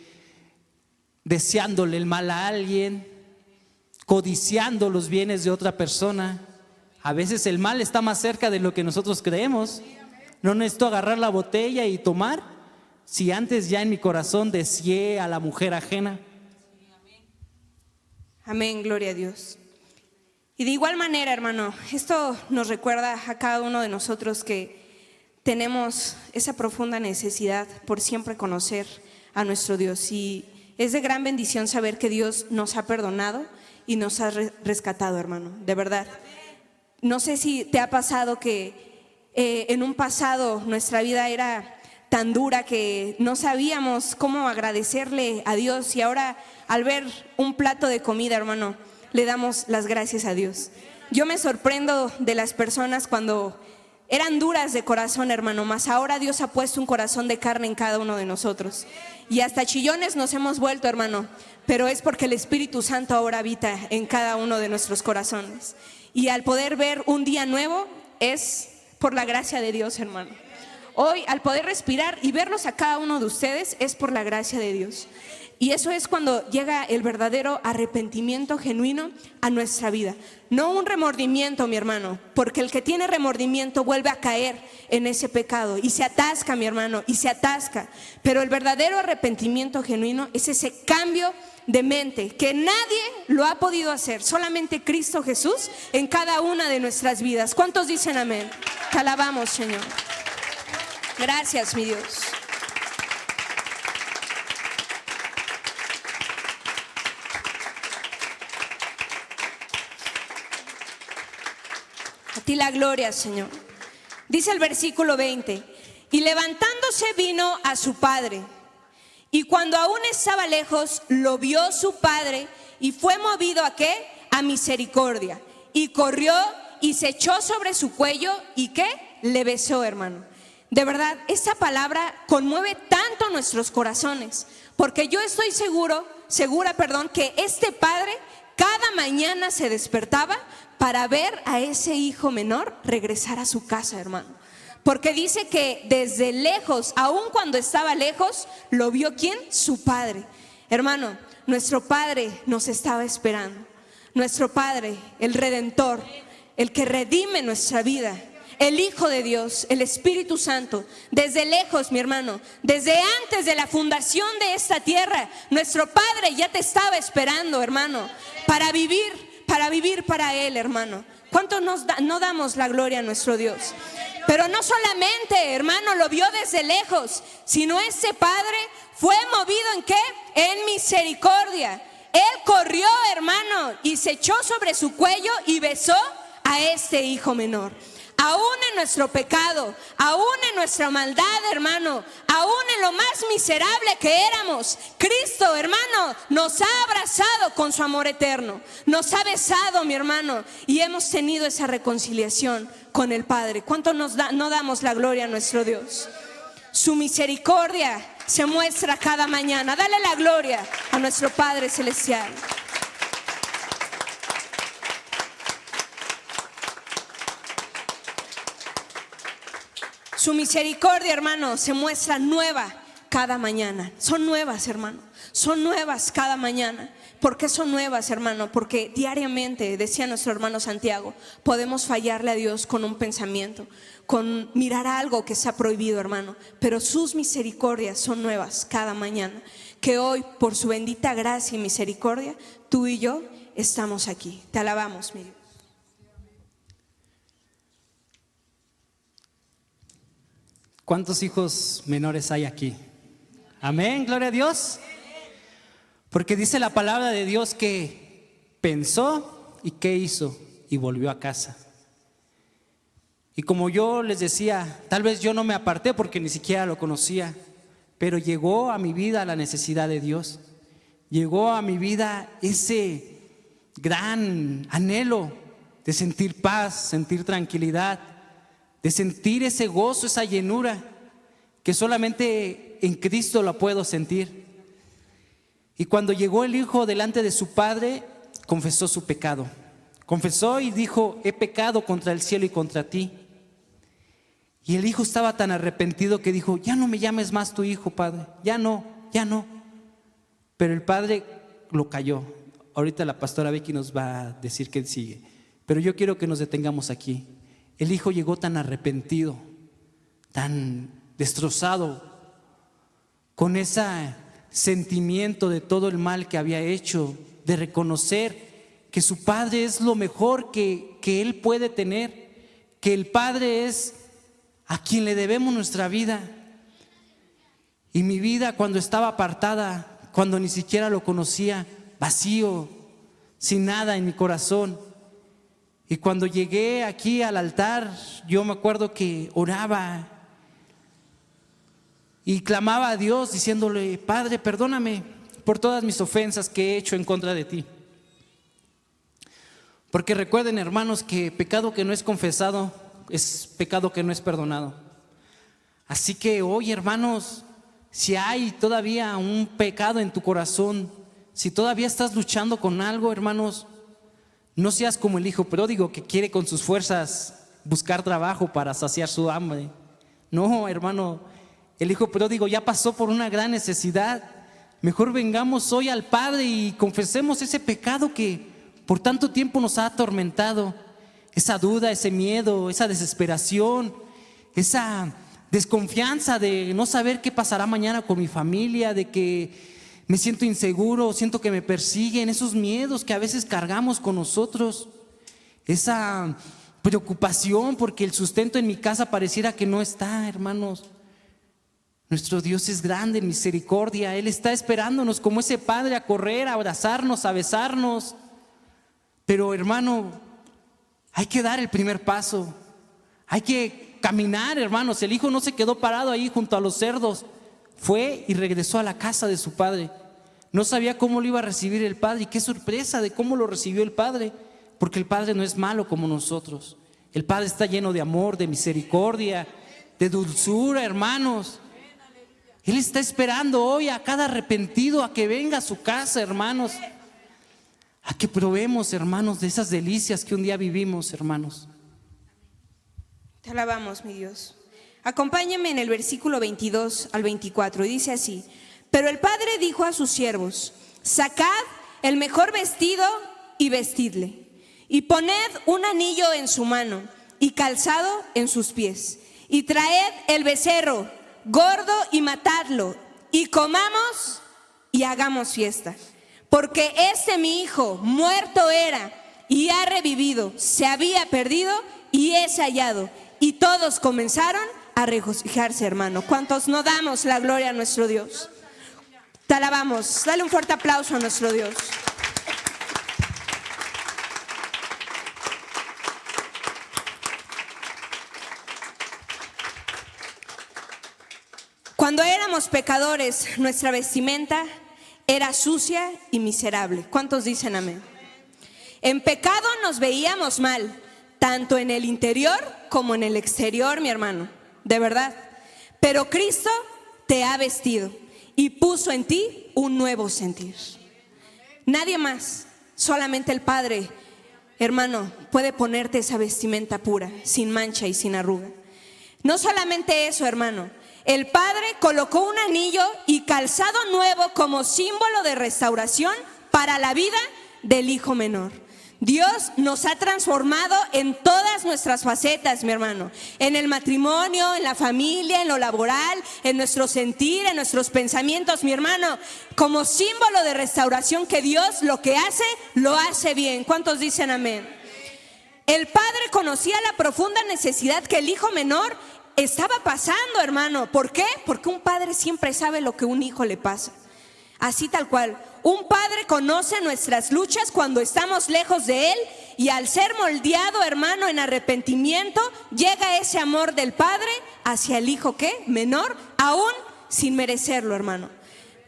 deseándole el mal a alguien, codiciando los bienes de otra persona. A veces el mal está más cerca de lo que nosotros creemos. No necesito agarrar la botella y tomar, si antes ya en mi corazón deseé a la mujer ajena. Amén, gloria a Dios. Y de igual manera, hermano, esto nos recuerda a cada uno de nosotros que tenemos esa profunda necesidad por siempre conocer a nuestro Dios. Y es de gran bendición saber que Dios nos ha perdonado y nos ha rescatado, hermano, de verdad. No sé si te ha pasado que en un pasado nuestra vida era tan dura que no sabíamos cómo agradecerle a Dios, y ahora al ver un plato de comida, hermano, le damos las gracias a Dios. Yo me sorprendo de las personas cuando eran duras de corazón, hermano, mas ahora Dios ha puesto un corazón de carne en cada uno de nosotros. Y hasta chillones nos hemos vuelto, hermano, pero es porque el Espíritu Santo ahora habita en cada uno de nuestros corazones. Y al poder ver un día nuevo es por la gracia de Dios, hermano. Hoy, al poder respirar y verlos a cada uno de ustedes, es por la gracia de Dios. Y eso es cuando llega el verdadero arrepentimiento genuino a nuestra vida. No un remordimiento, mi hermano, porque el que tiene remordimiento vuelve a caer en ese pecado y se atasca, mi hermano, y se atasca. Pero el verdadero arrepentimiento genuino es ese cambio de mente que nadie lo ha podido hacer, solamente Cristo Jesús en cada una de nuestras vidas. ¿Cuántos dicen amén? Te alabamos, Señor. Gracias, mi Dios. A ti la gloria, Señor. Dice el versículo 20: y levantándose vino a su padre, y cuando aún estaba lejos, lo vio su padre, y fue movido ¿a qué? A misericordia, y corrió y se echó sobre su cuello, y ¿qué? Le besó, hermano. De verdad, esta palabra conmueve tanto nuestros corazones, porque yo estoy segura, que este padre cada mañana se despertaba para ver a ese hijo menor regresar a su casa, hermano. Porque dice que desde lejos, aun cuando estaba lejos, lo vio ¿quién? Su padre. Hermano, nuestro Padre nos estaba esperando. Nuestro Padre, el Redentor, el que redime nuestra vida, el Hijo de Dios, el Espíritu Santo, desde lejos, mi hermano, desde antes de la fundación de esta tierra, nuestro Padre ya te estaba esperando, hermano, para vivir para Él, hermano. ¿Cuánto no damos la gloria a nuestro Dios? Pero no solamente, hermano, lo vio desde lejos, sino ese Padre fue movido ¿en qué? En misericordia. Él corrió, hermano, y se echó sobre su cuello y besó a este hijo menor. Aún en en nuestro pecado, aún en nuestra maldad, hermano, aún en lo más miserable que éramos, Cristo, hermano, nos ha abrazado con su amor eterno, nos ha besado, mi hermano, y hemos tenido esa reconciliación con el Padre. ¿Cuánto no damos la gloria a nuestro Dios? Su misericordia se muestra cada mañana. Dale la gloria a nuestro Padre Celestial. Su misericordia, hermano, se muestra nueva cada mañana. Son nuevas, hermano. Son nuevas cada mañana. ¿Por qué son nuevas, hermano? Porque diariamente, decía nuestro hermano Santiago, podemos fallarle a Dios con un pensamiento, con mirar algo que está prohibido, hermano. Pero sus misericordias son nuevas cada mañana. Que hoy, por su bendita gracia y misericordia, tú y yo estamos aquí. Te alabamos, mi Dios. ¿Cuántos hijos menores hay aquí? Amén, gloria a Dios. Porque dice la palabra de Dios que pensó y ¿qué hizo? Y volvió a casa. Y como yo les decía, tal vez yo no me aparté porque ni siquiera lo conocía, pero llegó a mi vida la necesidad de Dios. Llegó a mi vida ese gran anhelo de sentir paz, sentir tranquilidad, de sentir ese gozo, esa llenura que solamente en Cristo la puedo sentir. Y cuando llegó el hijo delante de su padre, confesó su pecado. Confesó y dijo: he pecado contra el cielo y contra ti. Y el hijo estaba tan arrepentido que dijo: ya no me llames más tu hijo, padre, ya no. Pero el padre lo calló. Ahorita la pastora Becky nos va a decir qué sigue, pero yo quiero que nos detengamos aquí. El hijo llegó tan arrepentido, tan destrozado, con ese sentimiento de todo el mal que había hecho, de reconocer que su padre es lo mejor que él puede tener, que el padre es a quien le debemos nuestra vida. Y mi vida, cuando estaba apartada, cuando ni siquiera lo conocía, vacío, sin nada en mi corazón. Y cuando llegué aquí al altar, yo me acuerdo que oraba y clamaba a Dios diciéndole: Padre, perdóname por todas mis ofensas que he hecho en contra de ti. Porque recuerden, hermanos, que pecado que no es confesado es pecado que no es perdonado. Así que hoy, hermanos, si hay todavía un pecado en tu corazón, si todavía estás luchando con algo, hermanos, no seas como el hijo pródigo que quiere con sus fuerzas buscar trabajo para saciar su hambre. No, hermano, el hijo pródigo ya pasó por una gran necesidad. Mejor vengamos hoy al Padre y confesemos ese pecado que por tanto tiempo nos ha atormentado. Esa duda, ese miedo, esa desesperación, esa desconfianza de no saber qué pasará mañana con mi familia, de que me siento inseguro, siento que me persiguen, esos miedos que a veces cargamos con nosotros, esa preocupación porque el sustento en mi casa pareciera que no está, hermanos. Nuestro Dios es grande en misericordia. Él está esperándonos como ese padre a correr, a abrazarnos, a besarnos. Pero, hermano, hay que dar el primer paso. Hay que caminar, hermanos. El hijo no se quedó parado ahí junto a los cerdos. Fue y regresó a la casa de su padre. No sabía cómo lo iba a recibir el padre. Y qué sorpresa de cómo lo recibió el padre. Porque el padre no es malo como nosotros. El padre está lleno de amor, de misericordia, de dulzura, hermanos. Él está esperando hoy a cada arrepentido a que venga a su casa, hermanos. A que probemos, hermanos, de esas delicias que un día vivimos, hermanos. Te alabamos, mi Dios. Acompáñame en el versículo 22 al 24. Y dice así: pero el padre dijo a sus siervos: sacad el mejor vestido y vestidle, y poned un anillo en su mano y calzado en sus pies, y traed el becerro gordo y matadlo, y comamos y hagamos fiesta. Porque mi hijo muerto era y ha revivido, se había perdido y es hallado. Y todos comenzaron a regocijarse, hermano. ¿Cuántos no damos la gloria a nuestro Dios? Te alabamos. Dale un fuerte aplauso a nuestro Dios. Cuando éramos pecadores, nuestra vestimenta era sucia y miserable. ¿Cuántos dicen amén? En pecado nos veíamos mal, tanto en el interior como en el exterior, mi hermano, de verdad. Pero Cristo te ha vestido y puso en ti un nuevo sentir. Nadie más, solamente el Padre, hermano, puede ponerte esa vestimenta pura, sin mancha y sin arruga. No solamente eso, hermano, el Padre colocó un anillo y calzado nuevo como símbolo de restauración para la vida del hijo menor. Dios nos ha transformado en todas nuestras facetas, mi hermano. En el matrimonio, en la familia, en lo laboral, en nuestro sentir, en nuestros pensamientos, mi hermano. Como símbolo de restauración que Dios lo que hace, lo hace bien. ¿Cuántos dicen amén? El Padre conocía la profunda necesidad que el hijo menor estaba pasando, hermano. ¿Por qué? Porque un padre siempre sabe lo que un hijo le pasa. Así tal cual. Un padre conoce nuestras luchas cuando estamos lejos de él, y al ser moldeado, hermano, en arrepentimiento, llega ese amor del padre hacia el hijo, ¿qué? Menor, aún sin merecerlo, hermano.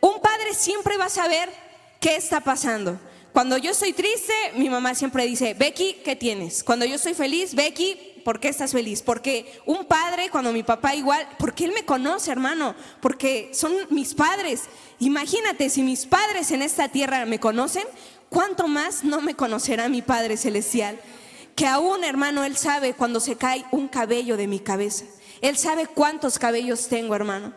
Un padre siempre va a saber qué está pasando. Cuando yo estoy triste, mi mamá siempre dice: Becky, ¿qué tienes? Cuando yo estoy feliz: Becky, ¿por qué estás feliz? Porque un padre, cuando mi papá igual, porque él me conoce, hermano, porque son mis padres. Imagínate, si mis padres en esta tierra me conocen, ¿cuánto más no me conocerá mi Padre Celestial? Que aún, hermano, Él sabe cuando se cae un cabello de mi cabeza. Él sabe cuántos cabellos tengo, hermano.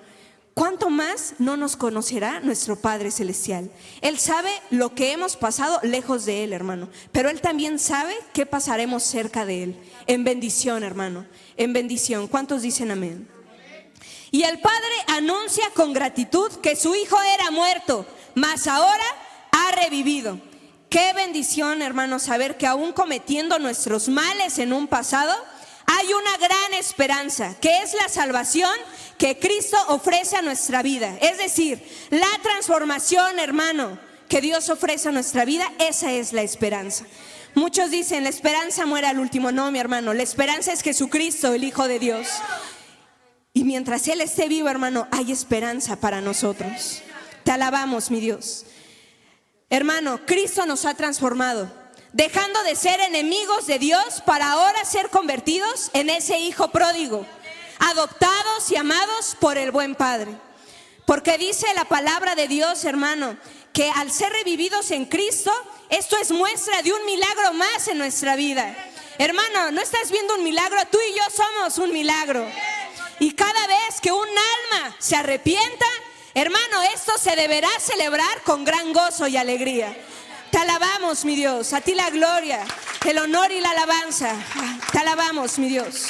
¿Cuánto más no nos conocerá nuestro Padre Celestial? Él sabe lo que hemos pasado lejos de Él, hermano. Pero Él también sabe qué pasaremos cerca de Él. En bendición, hermano. En bendición. ¿Cuántos dicen amén? Y el Padre anuncia con gratitud que su hijo era muerto, mas ahora ha revivido. Qué bendición, hermano, saber que aún cometiendo nuestros males en un pasado, hay una gran esperanza, que es la salvación que Cristo ofrece a nuestra vida. Es decir, la transformación, hermano, que Dios ofrece a nuestra vida, esa es la esperanza. Muchos dicen: la esperanza muere al último. No, mi hermano, la esperanza es Jesucristo, el Hijo de Dios. Y mientras Él esté vivo, hermano, hay esperanza para nosotros. Te alabamos, mi Dios. Hermano, Cristo nos ha transformado, dejando de ser enemigos de Dios para ahora ser convertidos en ese hijo pródigo, adoptados y amados por el buen Padre. Porque dice la palabra de Dios, hermano, que al ser revividos en Cristo, esto es muestra de un milagro más en nuestra vida. Hermano, no estás viendo un milagro, tú y yo somos un milagro. Y cada vez que un alma se arrepienta, hermano, esto se deberá celebrar con gran gozo y alegría. Te alabamos, mi Dios, a ti la gloria, el honor y la alabanza. Te alabamos, mi Dios.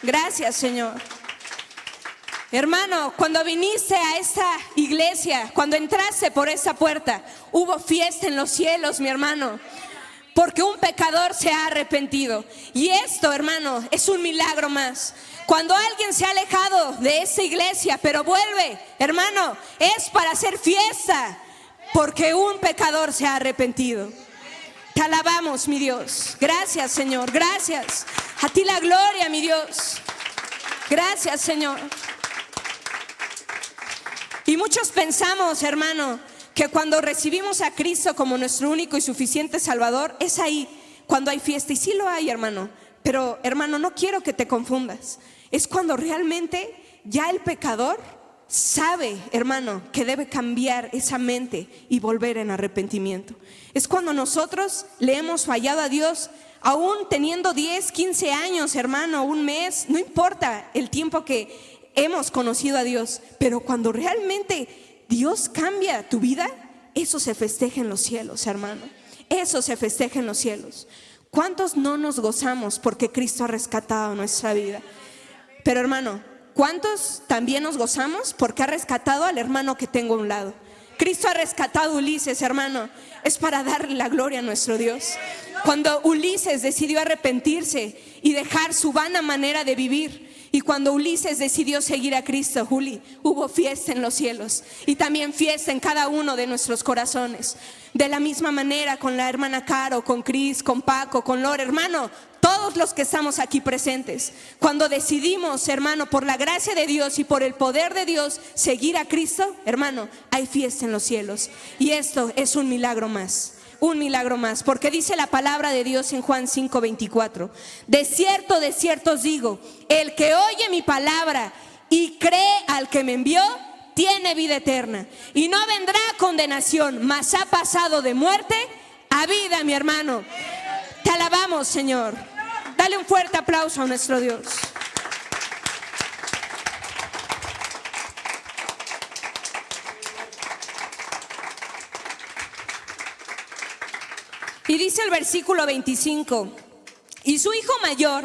Gracias, Señor. Hermano, cuando viniste a esta iglesia, cuando entraste por esa puerta, hubo fiesta en los cielos, mi hermano. Porque un pecador se ha arrepentido. Y esto, hermano, es un milagro más. Cuando alguien se ha alejado de esa iglesia, pero vuelve, hermano, es para hacer fiesta, porque un pecador se ha arrepentido. Te alabamos, mi Dios. Gracias, Señor. Gracias. A ti la gloria, mi Dios. Gracias, Señor. Y muchos pensamos, hermano, que cuando recibimos a Cristo como nuestro único y suficiente Salvador, es ahí cuando hay fiesta. Y sí lo hay, hermano. Pero, hermano, no quiero que te confundas. Es cuando realmente ya el pecador sabe, hermano, que debe cambiar esa mente y volver en arrepentimiento. Es cuando nosotros le hemos fallado a Dios, aún teniendo 10, 15 años, hermano, un mes, no importa el tiempo que hemos conocido a Dios, pero cuando realmente Dios cambia tu vida, eso se festeja en los cielos, hermano. Eso se festeja en los cielos. ¿Cuántos no nos gozamos porque Cristo ha rescatado nuestra vida? Pero, hermano, ¿cuántos también nos gozamos porque ha rescatado al hermano que tengo a un lado? Cristo ha rescatado a Ulises, hermano. Es para darle la gloria a nuestro Dios. Cuando Ulises decidió arrepentirse y dejar su vana manera de vivir, y cuando Ulises decidió seguir a Cristo, Juli, hubo fiesta en los cielos y también fiesta en cada uno de nuestros corazones. De la misma manera con la hermana Caro, con Cris, con Paco, con Lore, hermano, todos los que estamos aquí presentes. Cuando decidimos, hermano, por la gracia de Dios y por el poder de Dios, seguir a Cristo, hermano, hay fiesta en los cielos. Y esto es un milagro más. Un milagro más, porque dice la palabra de Dios en Juan 5:24: de cierto os digo, el que oye mi palabra y cree al que me envió, tiene vida eterna y no vendrá a condenación, mas ha pasado de muerte a vida, mi hermano. Te alabamos, Señor. Dale un fuerte aplauso a nuestro Dios. Y dice el versículo 25: y su hijo mayor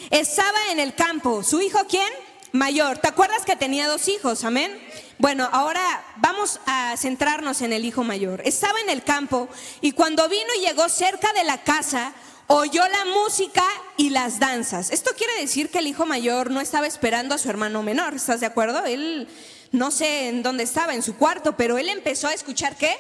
estaba en el campo. ¿Su hijo quién? Mayor. ¿Te acuerdas que tenía 2 hijos? Amén. Bueno, ahora vamos a centrarnos en el hijo mayor. Estaba en el campo y cuando vino y llegó cerca de la casa, oyó la música y las danzas. Esto quiere decir que el hijo mayor no estaba esperando a su hermano menor. ¿Estás de acuerdo? Él no sé en dónde estaba, en su cuarto, pero él empezó a escuchar ¿qué?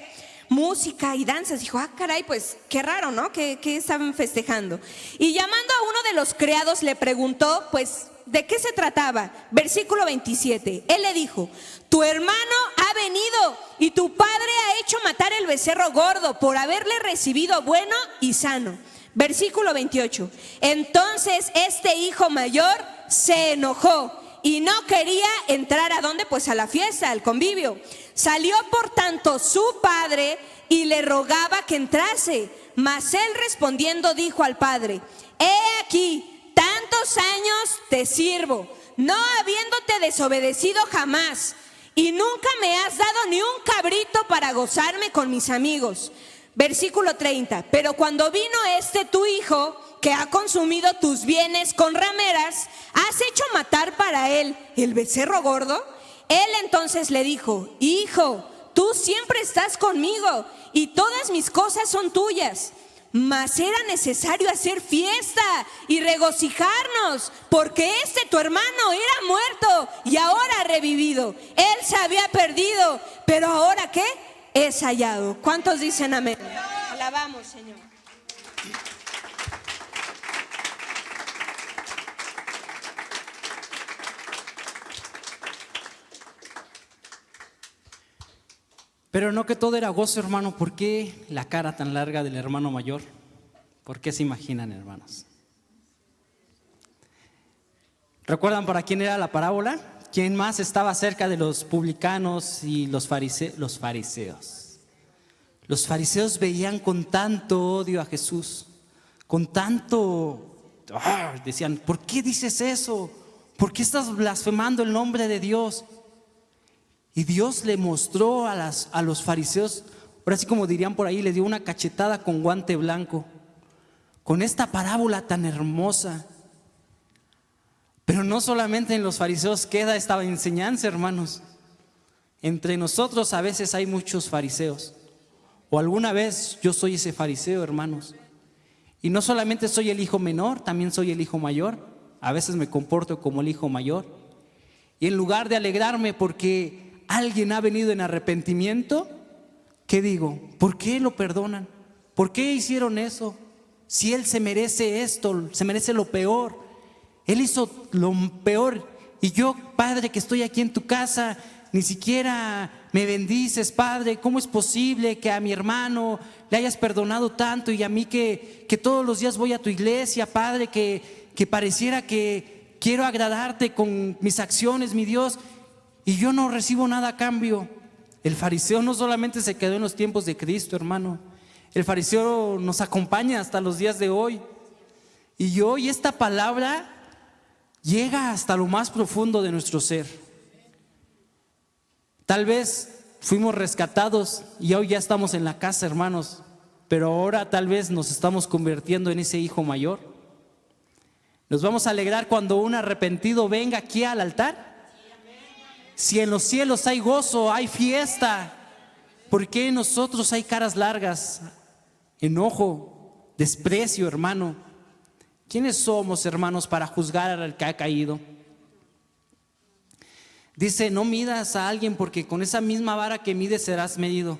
Música y danzas. Dijo, caray, pues qué raro, ¿no? ¿Qué estaban festejando? Y llamando a uno de los criados le preguntó, pues, ¿de qué se trataba? Versículo 27. Él le dijo: tu hermano ha venido y tu padre ha hecho matar el becerro gordo por haberle recibido bueno y sano. Versículo 28. Entonces este hijo mayor se enojó y no quería entrar ¿a dónde? Pues a la fiesta, al convivio. Salió por tanto su padre y le rogaba que entrase. Mas él respondiendo dijo al padre: he aquí, tantos años te sirvo, no habiéndote desobedecido jamás, y nunca me has dado ni un cabrito para gozarme con mis amigos. Versículo 30. Pero cuando vino tu hijo, que ha consumido tus bienes con rameras, ¿has hecho matar para él el becerro gordo? Él entonces le dijo: hijo, tú siempre estás conmigo y todas mis cosas son tuyas. Mas era necesario hacer fiesta y regocijarnos, porque tu hermano era muerto y ahora ha revivido. Él se había perdido, pero ahora ¿qué? Es hallado. ¿Cuántos dicen amén? Alabamos, Señor. Pero no que todo era gozo, hermano. ¿Por qué la cara tan larga del hermano mayor? ¿Por qué se imaginan, hermanos? ¿Recuerdan para quién era la parábola? ¿Quién más estaba cerca de los publicanos y los fariseos? Los fariseos veían con tanto odio a Jesús, con tanto, decían, ¿por qué dices eso? ¿Por qué estás blasfemando el nombre de Dios? Y Dios le mostró a los fariseos, ahora sí como dirían por ahí, le dio una cachetada con guante blanco, con esta parábola tan hermosa. Pero no solamente en los fariseos queda esta enseñanza, hermanos. Entre nosotros a veces hay muchos fariseos, o alguna vez yo soy ese fariseo, hermanos. Y no solamente soy el hijo menor, también soy el hijo mayor. A veces me comporto como el hijo mayor. Y en lugar de alegrarme porque alguien ha venido en arrepentimiento, ¿qué digo? ¿Por qué lo perdonan? ¿Por qué hicieron eso? Si él se merece esto, se merece lo peor. Él hizo lo peor y yo, Padre, que estoy aquí en tu casa, ni siquiera me bendices, Padre. ¿Cómo es posible que a mi hermano le hayas perdonado tanto y a mí que todos los días voy a tu iglesia, Padre, que pareciera que quiero agradarte con mis acciones, mi Dios, y yo no recibo nada a cambio? El fariseo no solamente se quedó en los tiempos de Cristo, hermano. El fariseo nos acompaña hasta los días de hoy. Y hoy esta palabra llega hasta lo más profundo de nuestro ser. Tal vez fuimos rescatados y hoy ya estamos en la casa, hermanos, pero ahora tal vez nos estamos convirtiendo en ese hijo mayor. Nos vamos a alegrar cuando un arrepentido venga aquí al altar. Si en los cielos hay gozo, hay fiesta, ¿por qué en nosotros hay caras largas, enojo, desprecio, hermano? ¿Quiénes somos, hermanos, para juzgar al que ha caído? Dice, no midas a alguien porque con esa misma vara que mides serás medido.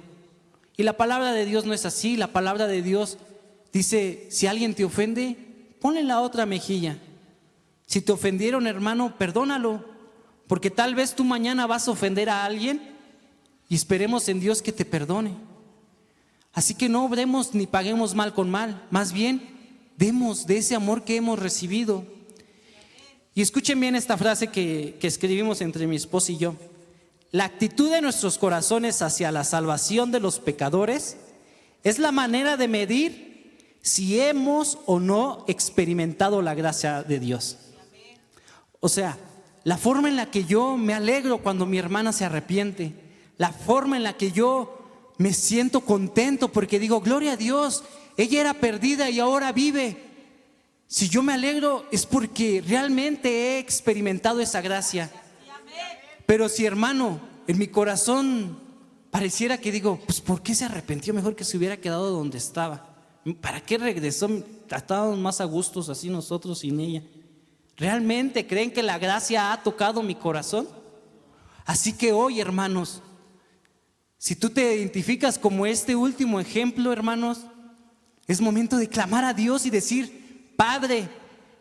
Y la palabra de Dios no es así. La palabra de Dios dice, si alguien te ofende, ponle la otra mejilla. Si te ofendieron, hermano, perdónalo, porque tal vez tú mañana vas a ofender a alguien y esperemos en Dios que te perdone. Así que no obremos ni paguemos mal con mal, más bien demos de ese amor que hemos recibido. Y escuchen bien esta frase que escribimos entre mi esposa y yo. La actitud de nuestros corazones hacia la salvación de los pecadores es la manera de medir si hemos o no experimentado la gracia de Dios. O sea, la forma en la que yo me alegro cuando mi hermana se arrepiente, la forma en la que yo me siento contento porque digo, gloria a Dios, ella era perdida y ahora vive. Si yo me alegro es porque realmente he experimentado esa gracia. Pero si, hermano, en mi corazón pareciera que digo, pues ¿por qué se arrepintió? Mejor que se hubiera quedado donde estaba. ¿Para qué regresó? Estábamos más a gustos así nosotros sin ella. ¿Realmente creen que la gracia ha tocado mi corazón? Así que hoy, hermanos, si tú te identificas como este último ejemplo, hermanos, es momento de clamar a Dios y decir, Padre,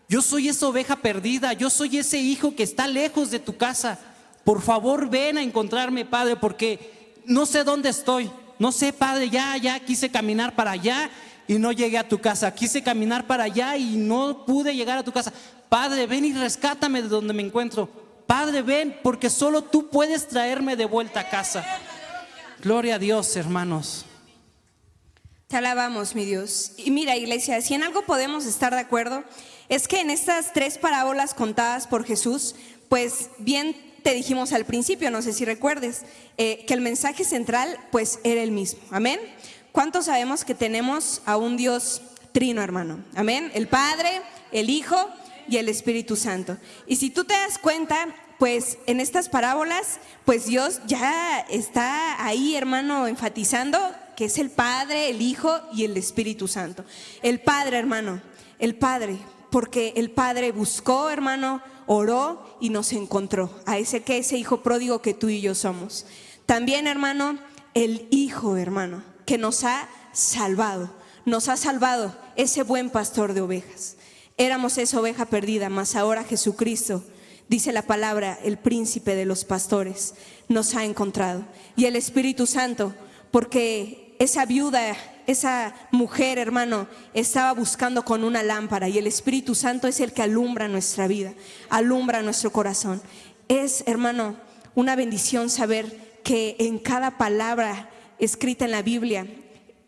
yo soy esa oveja perdida, yo soy ese hijo que está lejos de tu casa. Por favor, ven a encontrarme, Padre, porque no sé dónde estoy. No sé, Padre, ya quise caminar para allá y no llegué a tu casa. Quise caminar para allá y no pude llegar a tu casa. Padre, ven y rescátame de donde me encuentro. Padre, ven, porque solo tú puedes traerme de vuelta a casa. Gloria a Dios, hermanos. Te alabamos, mi Dios. Y mira, iglesia, si en algo podemos estar de acuerdo, es que en estas 3 parábolas contadas por Jesús, pues bien te dijimos al principio, no sé si recuerdes, que el mensaje central pues era el mismo. Amén. ¿Cuántos sabemos que tenemos a un Dios trino, hermano? Amén. El Padre, el Hijo y el Espíritu Santo. Y si tú te das cuenta, pues en estas parábolas, pues Dios ya está ahí, hermano, enfatizando que es el Padre, el Hijo y el Espíritu Santo. El Padre, hermano, el Padre, porque el Padre buscó, hermano, oró y nos encontró a ese hijo pródigo que tú y yo somos. También, hermano, el Hijo, hermano, que nos ha salvado ese buen pastor de ovejas. Éramos esa oveja perdida, mas ahora Jesucristo, dice la palabra, el príncipe de los pastores, nos ha encontrado. Y el Espíritu Santo, porque esa viuda, esa mujer, hermano, estaba buscando con una lámpara, y el Espíritu Santo es el que alumbra nuestra vida, alumbra nuestro corazón. Es, hermano, una bendición saber que en cada palabra escrita en la Biblia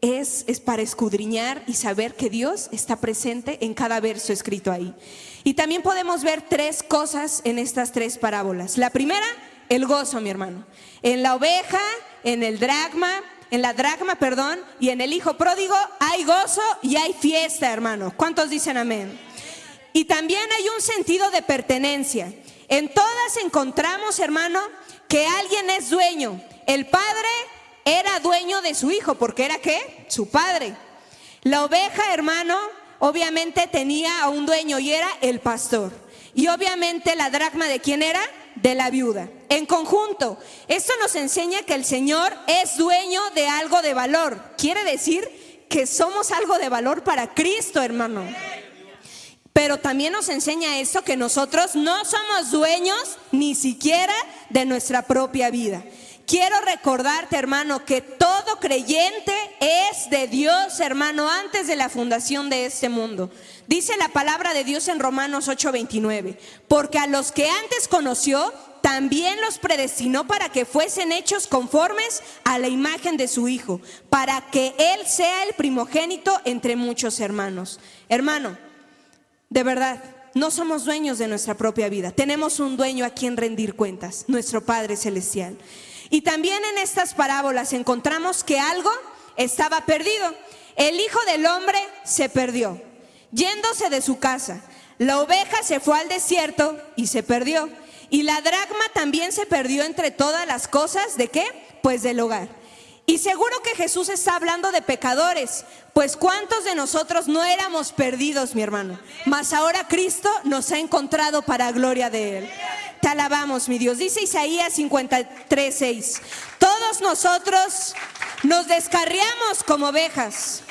es para escudriñar y saber que Dios está presente en cada verso escrito ahí. Y también podemos ver 3 cosas en estas 3 parábolas. La primera, el gozo, mi hermano. En la oveja, en la dracma, y en el hijo pródigo hay gozo y hay fiesta, hermano. ¿Cuántos dicen amén? Y también hay un sentido de pertenencia. En todas encontramos, hermano, que alguien es dueño. El padre era dueño de su hijo, porque era ¿qué? Su padre. La oveja, hermano, obviamente tenía a un dueño y era el pastor. Y obviamente la dracma, ¿de quién era? De la viuda. En conjunto, esto nos enseña que el Señor es dueño de algo de valor. Quiere decir que somos algo de valor para Cristo, hermano. Pero también nos enseña esto, que nosotros no somos dueños ni siquiera de nuestra propia vida. Quiero recordarte, hermano, que todo creyente es de Dios, hermano, antes de la fundación de este mundo. Dice la palabra de Dios en Romanos 8:29, porque a los que antes conoció, también los predestinó para que fuesen hechos conformes a la imagen de su Hijo, para que Él sea el primogénito entre muchos hermanos. Hermano, de verdad, no somos dueños de nuestra propia vida. Tenemos un dueño a quien rendir cuentas, nuestro Padre Celestial. Y también en estas parábolas encontramos que algo estaba perdido. El Hijo del Hombre se perdió, yéndose de su casa. La oveja se fue al desierto y se perdió. Y la dracma también se perdió entre todas las cosas, ¿de qué? Pues del hogar. Y seguro que Jesús está hablando de pecadores, pues ¿cuántos de nosotros no éramos perdidos, mi hermano? Mas ahora Cristo nos ha encontrado para gloria de Él. Te alabamos, mi Dios. Dice Isaías 53:6: todos nosotros nos descarriamos como ovejas,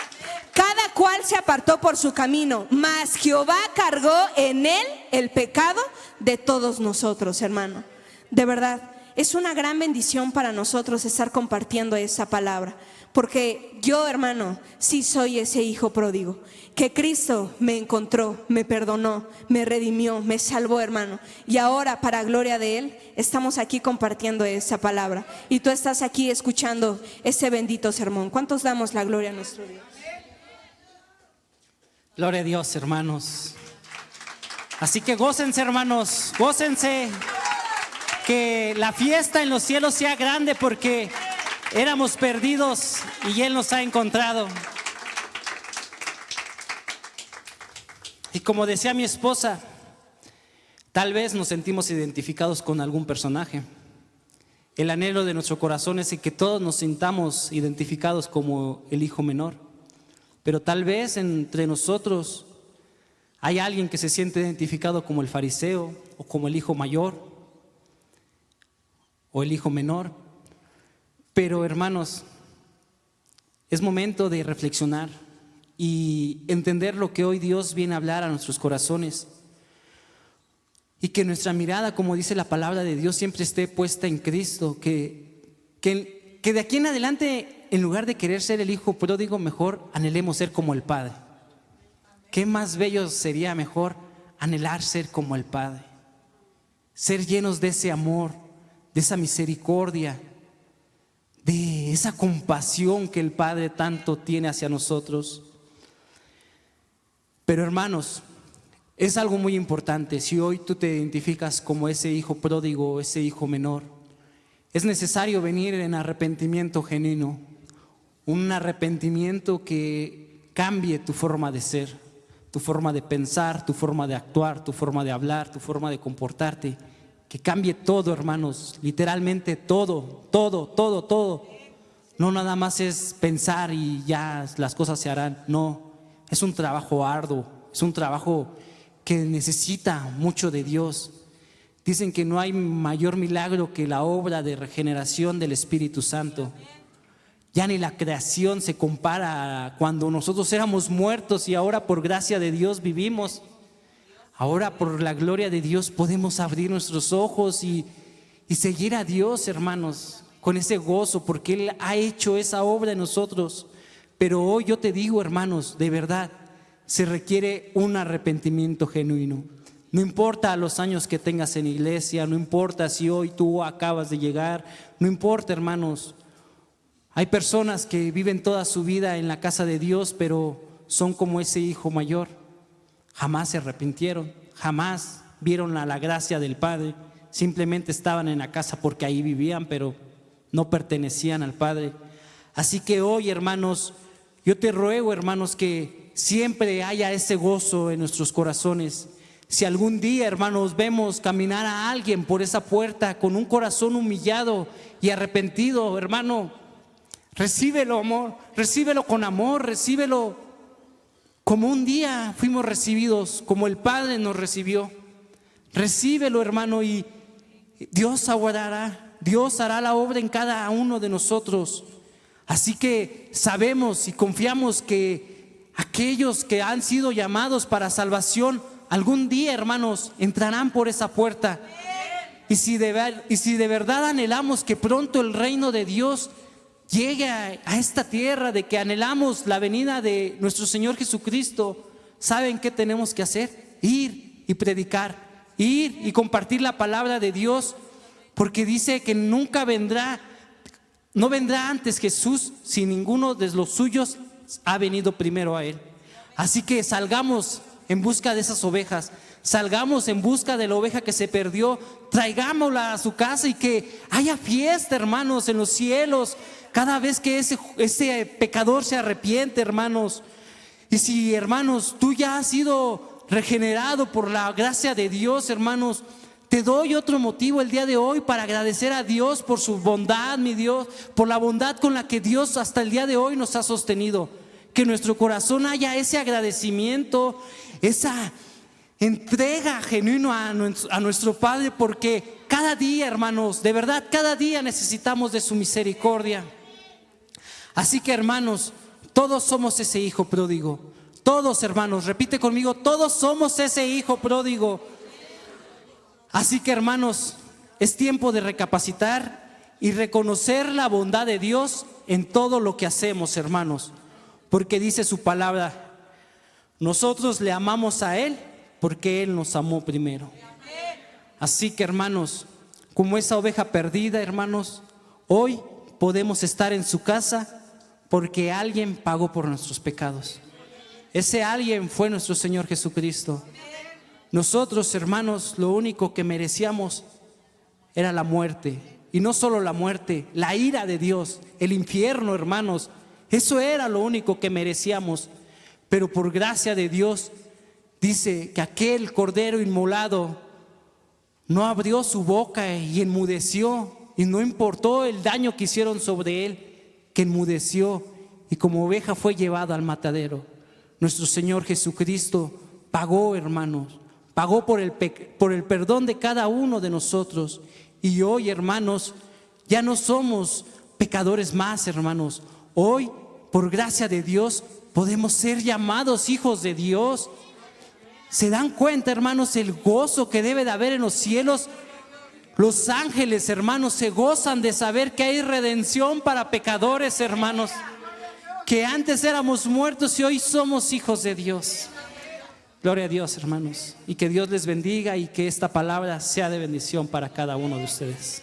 Cada cual se apartó por su camino, mas Jehová cargó en él el pecado de todos nosotros, hermano. De verdad, es una gran bendición para nosotros estar compartiendo esa palabra. Porque yo, hermano, sí soy ese hijo pródigo, que Cristo me encontró, me perdonó, me redimió, me salvó, hermano. Y ahora, para gloria de Él, estamos aquí compartiendo esa palabra. Y tú estás aquí escuchando ese bendito sermón. ¿Cuántos damos la gloria a nuestro Dios? Gloria a Dios, hermanos. Así que gócense, hermanos, gócense. Que la fiesta en los cielos sea grande, porque éramos perdidos y Él nos ha encontrado. Y como decía mi esposa, tal vez nos sentimos identificados con algún personaje. El anhelo de nuestro corazón es que todos nos sintamos identificados como el hijo menor. Pero tal vez entre nosotros hay alguien que se siente identificado como el fariseo, o como el hijo mayor, o el hijo menor. Pero, hermanos, es momento de reflexionar y entender lo que hoy Dios viene a hablar a nuestros corazones. Y que nuestra mirada, como dice la palabra de Dios, siempre esté puesta en Cristo. Que de aquí en adelante, en lugar de querer ser el hijo pródigo, mejor anhelemos ser como el Padre. ¿Qué más bello sería mejor anhelar ser como el Padre? Ser llenos de ese amor, de esa misericordia, de esa compasión que el Padre tanto tiene hacia nosotros. Pero, hermanos, es algo muy importante. Si hoy tú te identificas como ese hijo pródigo, ese hijo menor, es necesario venir en arrepentimiento genuino, un arrepentimiento que cambie tu forma de ser, tu forma de pensar, tu forma de actuar, tu forma de hablar, tu forma de comportarte. Que cambie todo, hermanos, literalmente todo. No nada más es pensar y ya las cosas se harán. No, es un trabajo arduo, es un trabajo que necesita mucho de Dios. Dicen que no hay mayor milagro que la obra de regeneración del Espíritu Santo. Ya ni la creación se compara a cuando nosotros éramos muertos y ahora por gracia de Dios vivimos. Ahora por la gloria de Dios podemos abrir nuestros ojos y seguir a Dios, hermanos, con ese gozo, porque Él ha hecho esa obra en nosotros. Pero hoy yo te digo, hermanos, de verdad, se requiere un arrepentimiento genuino. No importa los años que tengas en iglesia, no importa si hoy tú acabas de llegar, no importa, hermanos. Hay personas que viven toda su vida en la casa de Dios, pero son como ese hijo mayor. Jamás se arrepintieron, jamás vieron a la gracia del Padre. Simplemente estaban en la casa porque ahí vivían, pero no pertenecían al Padre. Así que hoy, hermanos, yo te ruego, hermanos, que siempre haya ese gozo en nuestros corazones. Si algún día, hermanos, vemos caminar a alguien por esa puerta con un corazón humillado y arrepentido, hermano, recíbelo, amor, recíbelo con amor, recíbelo como un día fuimos recibidos, como el Padre nos recibió. Recíbelo, hermano, y Dios aguardará, Dios hará la obra en cada uno de nosotros. Así que sabemos y confiamos que aquellos que han sido llamados para salvación, algún día, hermanos, entrarán por esa puerta. Y si de verdad anhelamos que pronto el reino de Dios llegue a esta tierra, de que anhelamos la venida de nuestro Señor Jesucristo, ¿saben qué tenemos que hacer? Ir y predicar, ir y compartir la palabra de Dios, porque dice que no vendrá antes Jesús si ninguno de los suyos ha venido primero a Él. Así que salgamos en busca de esas ovejas, salgamos en busca de la oveja que se perdió, traigámosla a su casa y que haya fiesta, hermanos, en los cielos, cada vez que ese pecador se arrepiente, hermanos. Y si, hermanos, tú ya has sido regenerado por la gracia de Dios, hermanos, te doy otro motivo el día de hoy para agradecer a Dios por su bondad, mi Dios, por la bondad con la que Dios hasta el día de hoy nos ha sostenido. Que en nuestro corazón haya ese agradecimiento, esa entrega genuina a nuestro Padre, porque cada día, hermanos, de verdad, cada día necesitamos de su misericordia. Así que, hermanos, Todos somos ese hijo pródigo. Todos, hermanos, repite conmigo, todos somos ese hijo pródigo. Así que, hermanos, es tiempo de recapacitar y reconocer la bondad de Dios en todo lo que hacemos, hermanos. Porque dice su palabra, nosotros le amamos a Él porque Él nos amó primero. Así que, hermanos, como esa oveja perdida, hermanos, hoy podemos estar en su casa porque alguien pagó por nuestros pecados. Ese alguien fue nuestro Señor Jesucristo. Nosotros, hermanos, lo único que merecíamos era la muerte. Y no solo la muerte, la ira de Dios, el infierno, hermanos. Eso era lo único que merecíamos. Pero por gracia de Dios, dice que aquel cordero inmolado no abrió su boca y enmudeció. Y no importó el daño que hicieron sobre él, que enmudeció y como oveja fue llevado al matadero. Nuestro Señor Jesucristo pagó, hermanos, pagó por el perdón de cada uno de nosotros. Y hoy, hermanos, ya no somos pecadores más, hermanos. Hoy, por gracia de Dios, podemos ser llamados hijos de Dios. ¿Se dan cuenta, hermanos, el gozo que debe de haber en los cielos? Los ángeles, hermanos, se gozan de saber que hay redención para pecadores, hermanos. Que antes éramos muertos y hoy somos hijos de Dios. Gloria a Dios, hermanos. Y que Dios les bendiga y que esta palabra sea de bendición para cada uno de ustedes.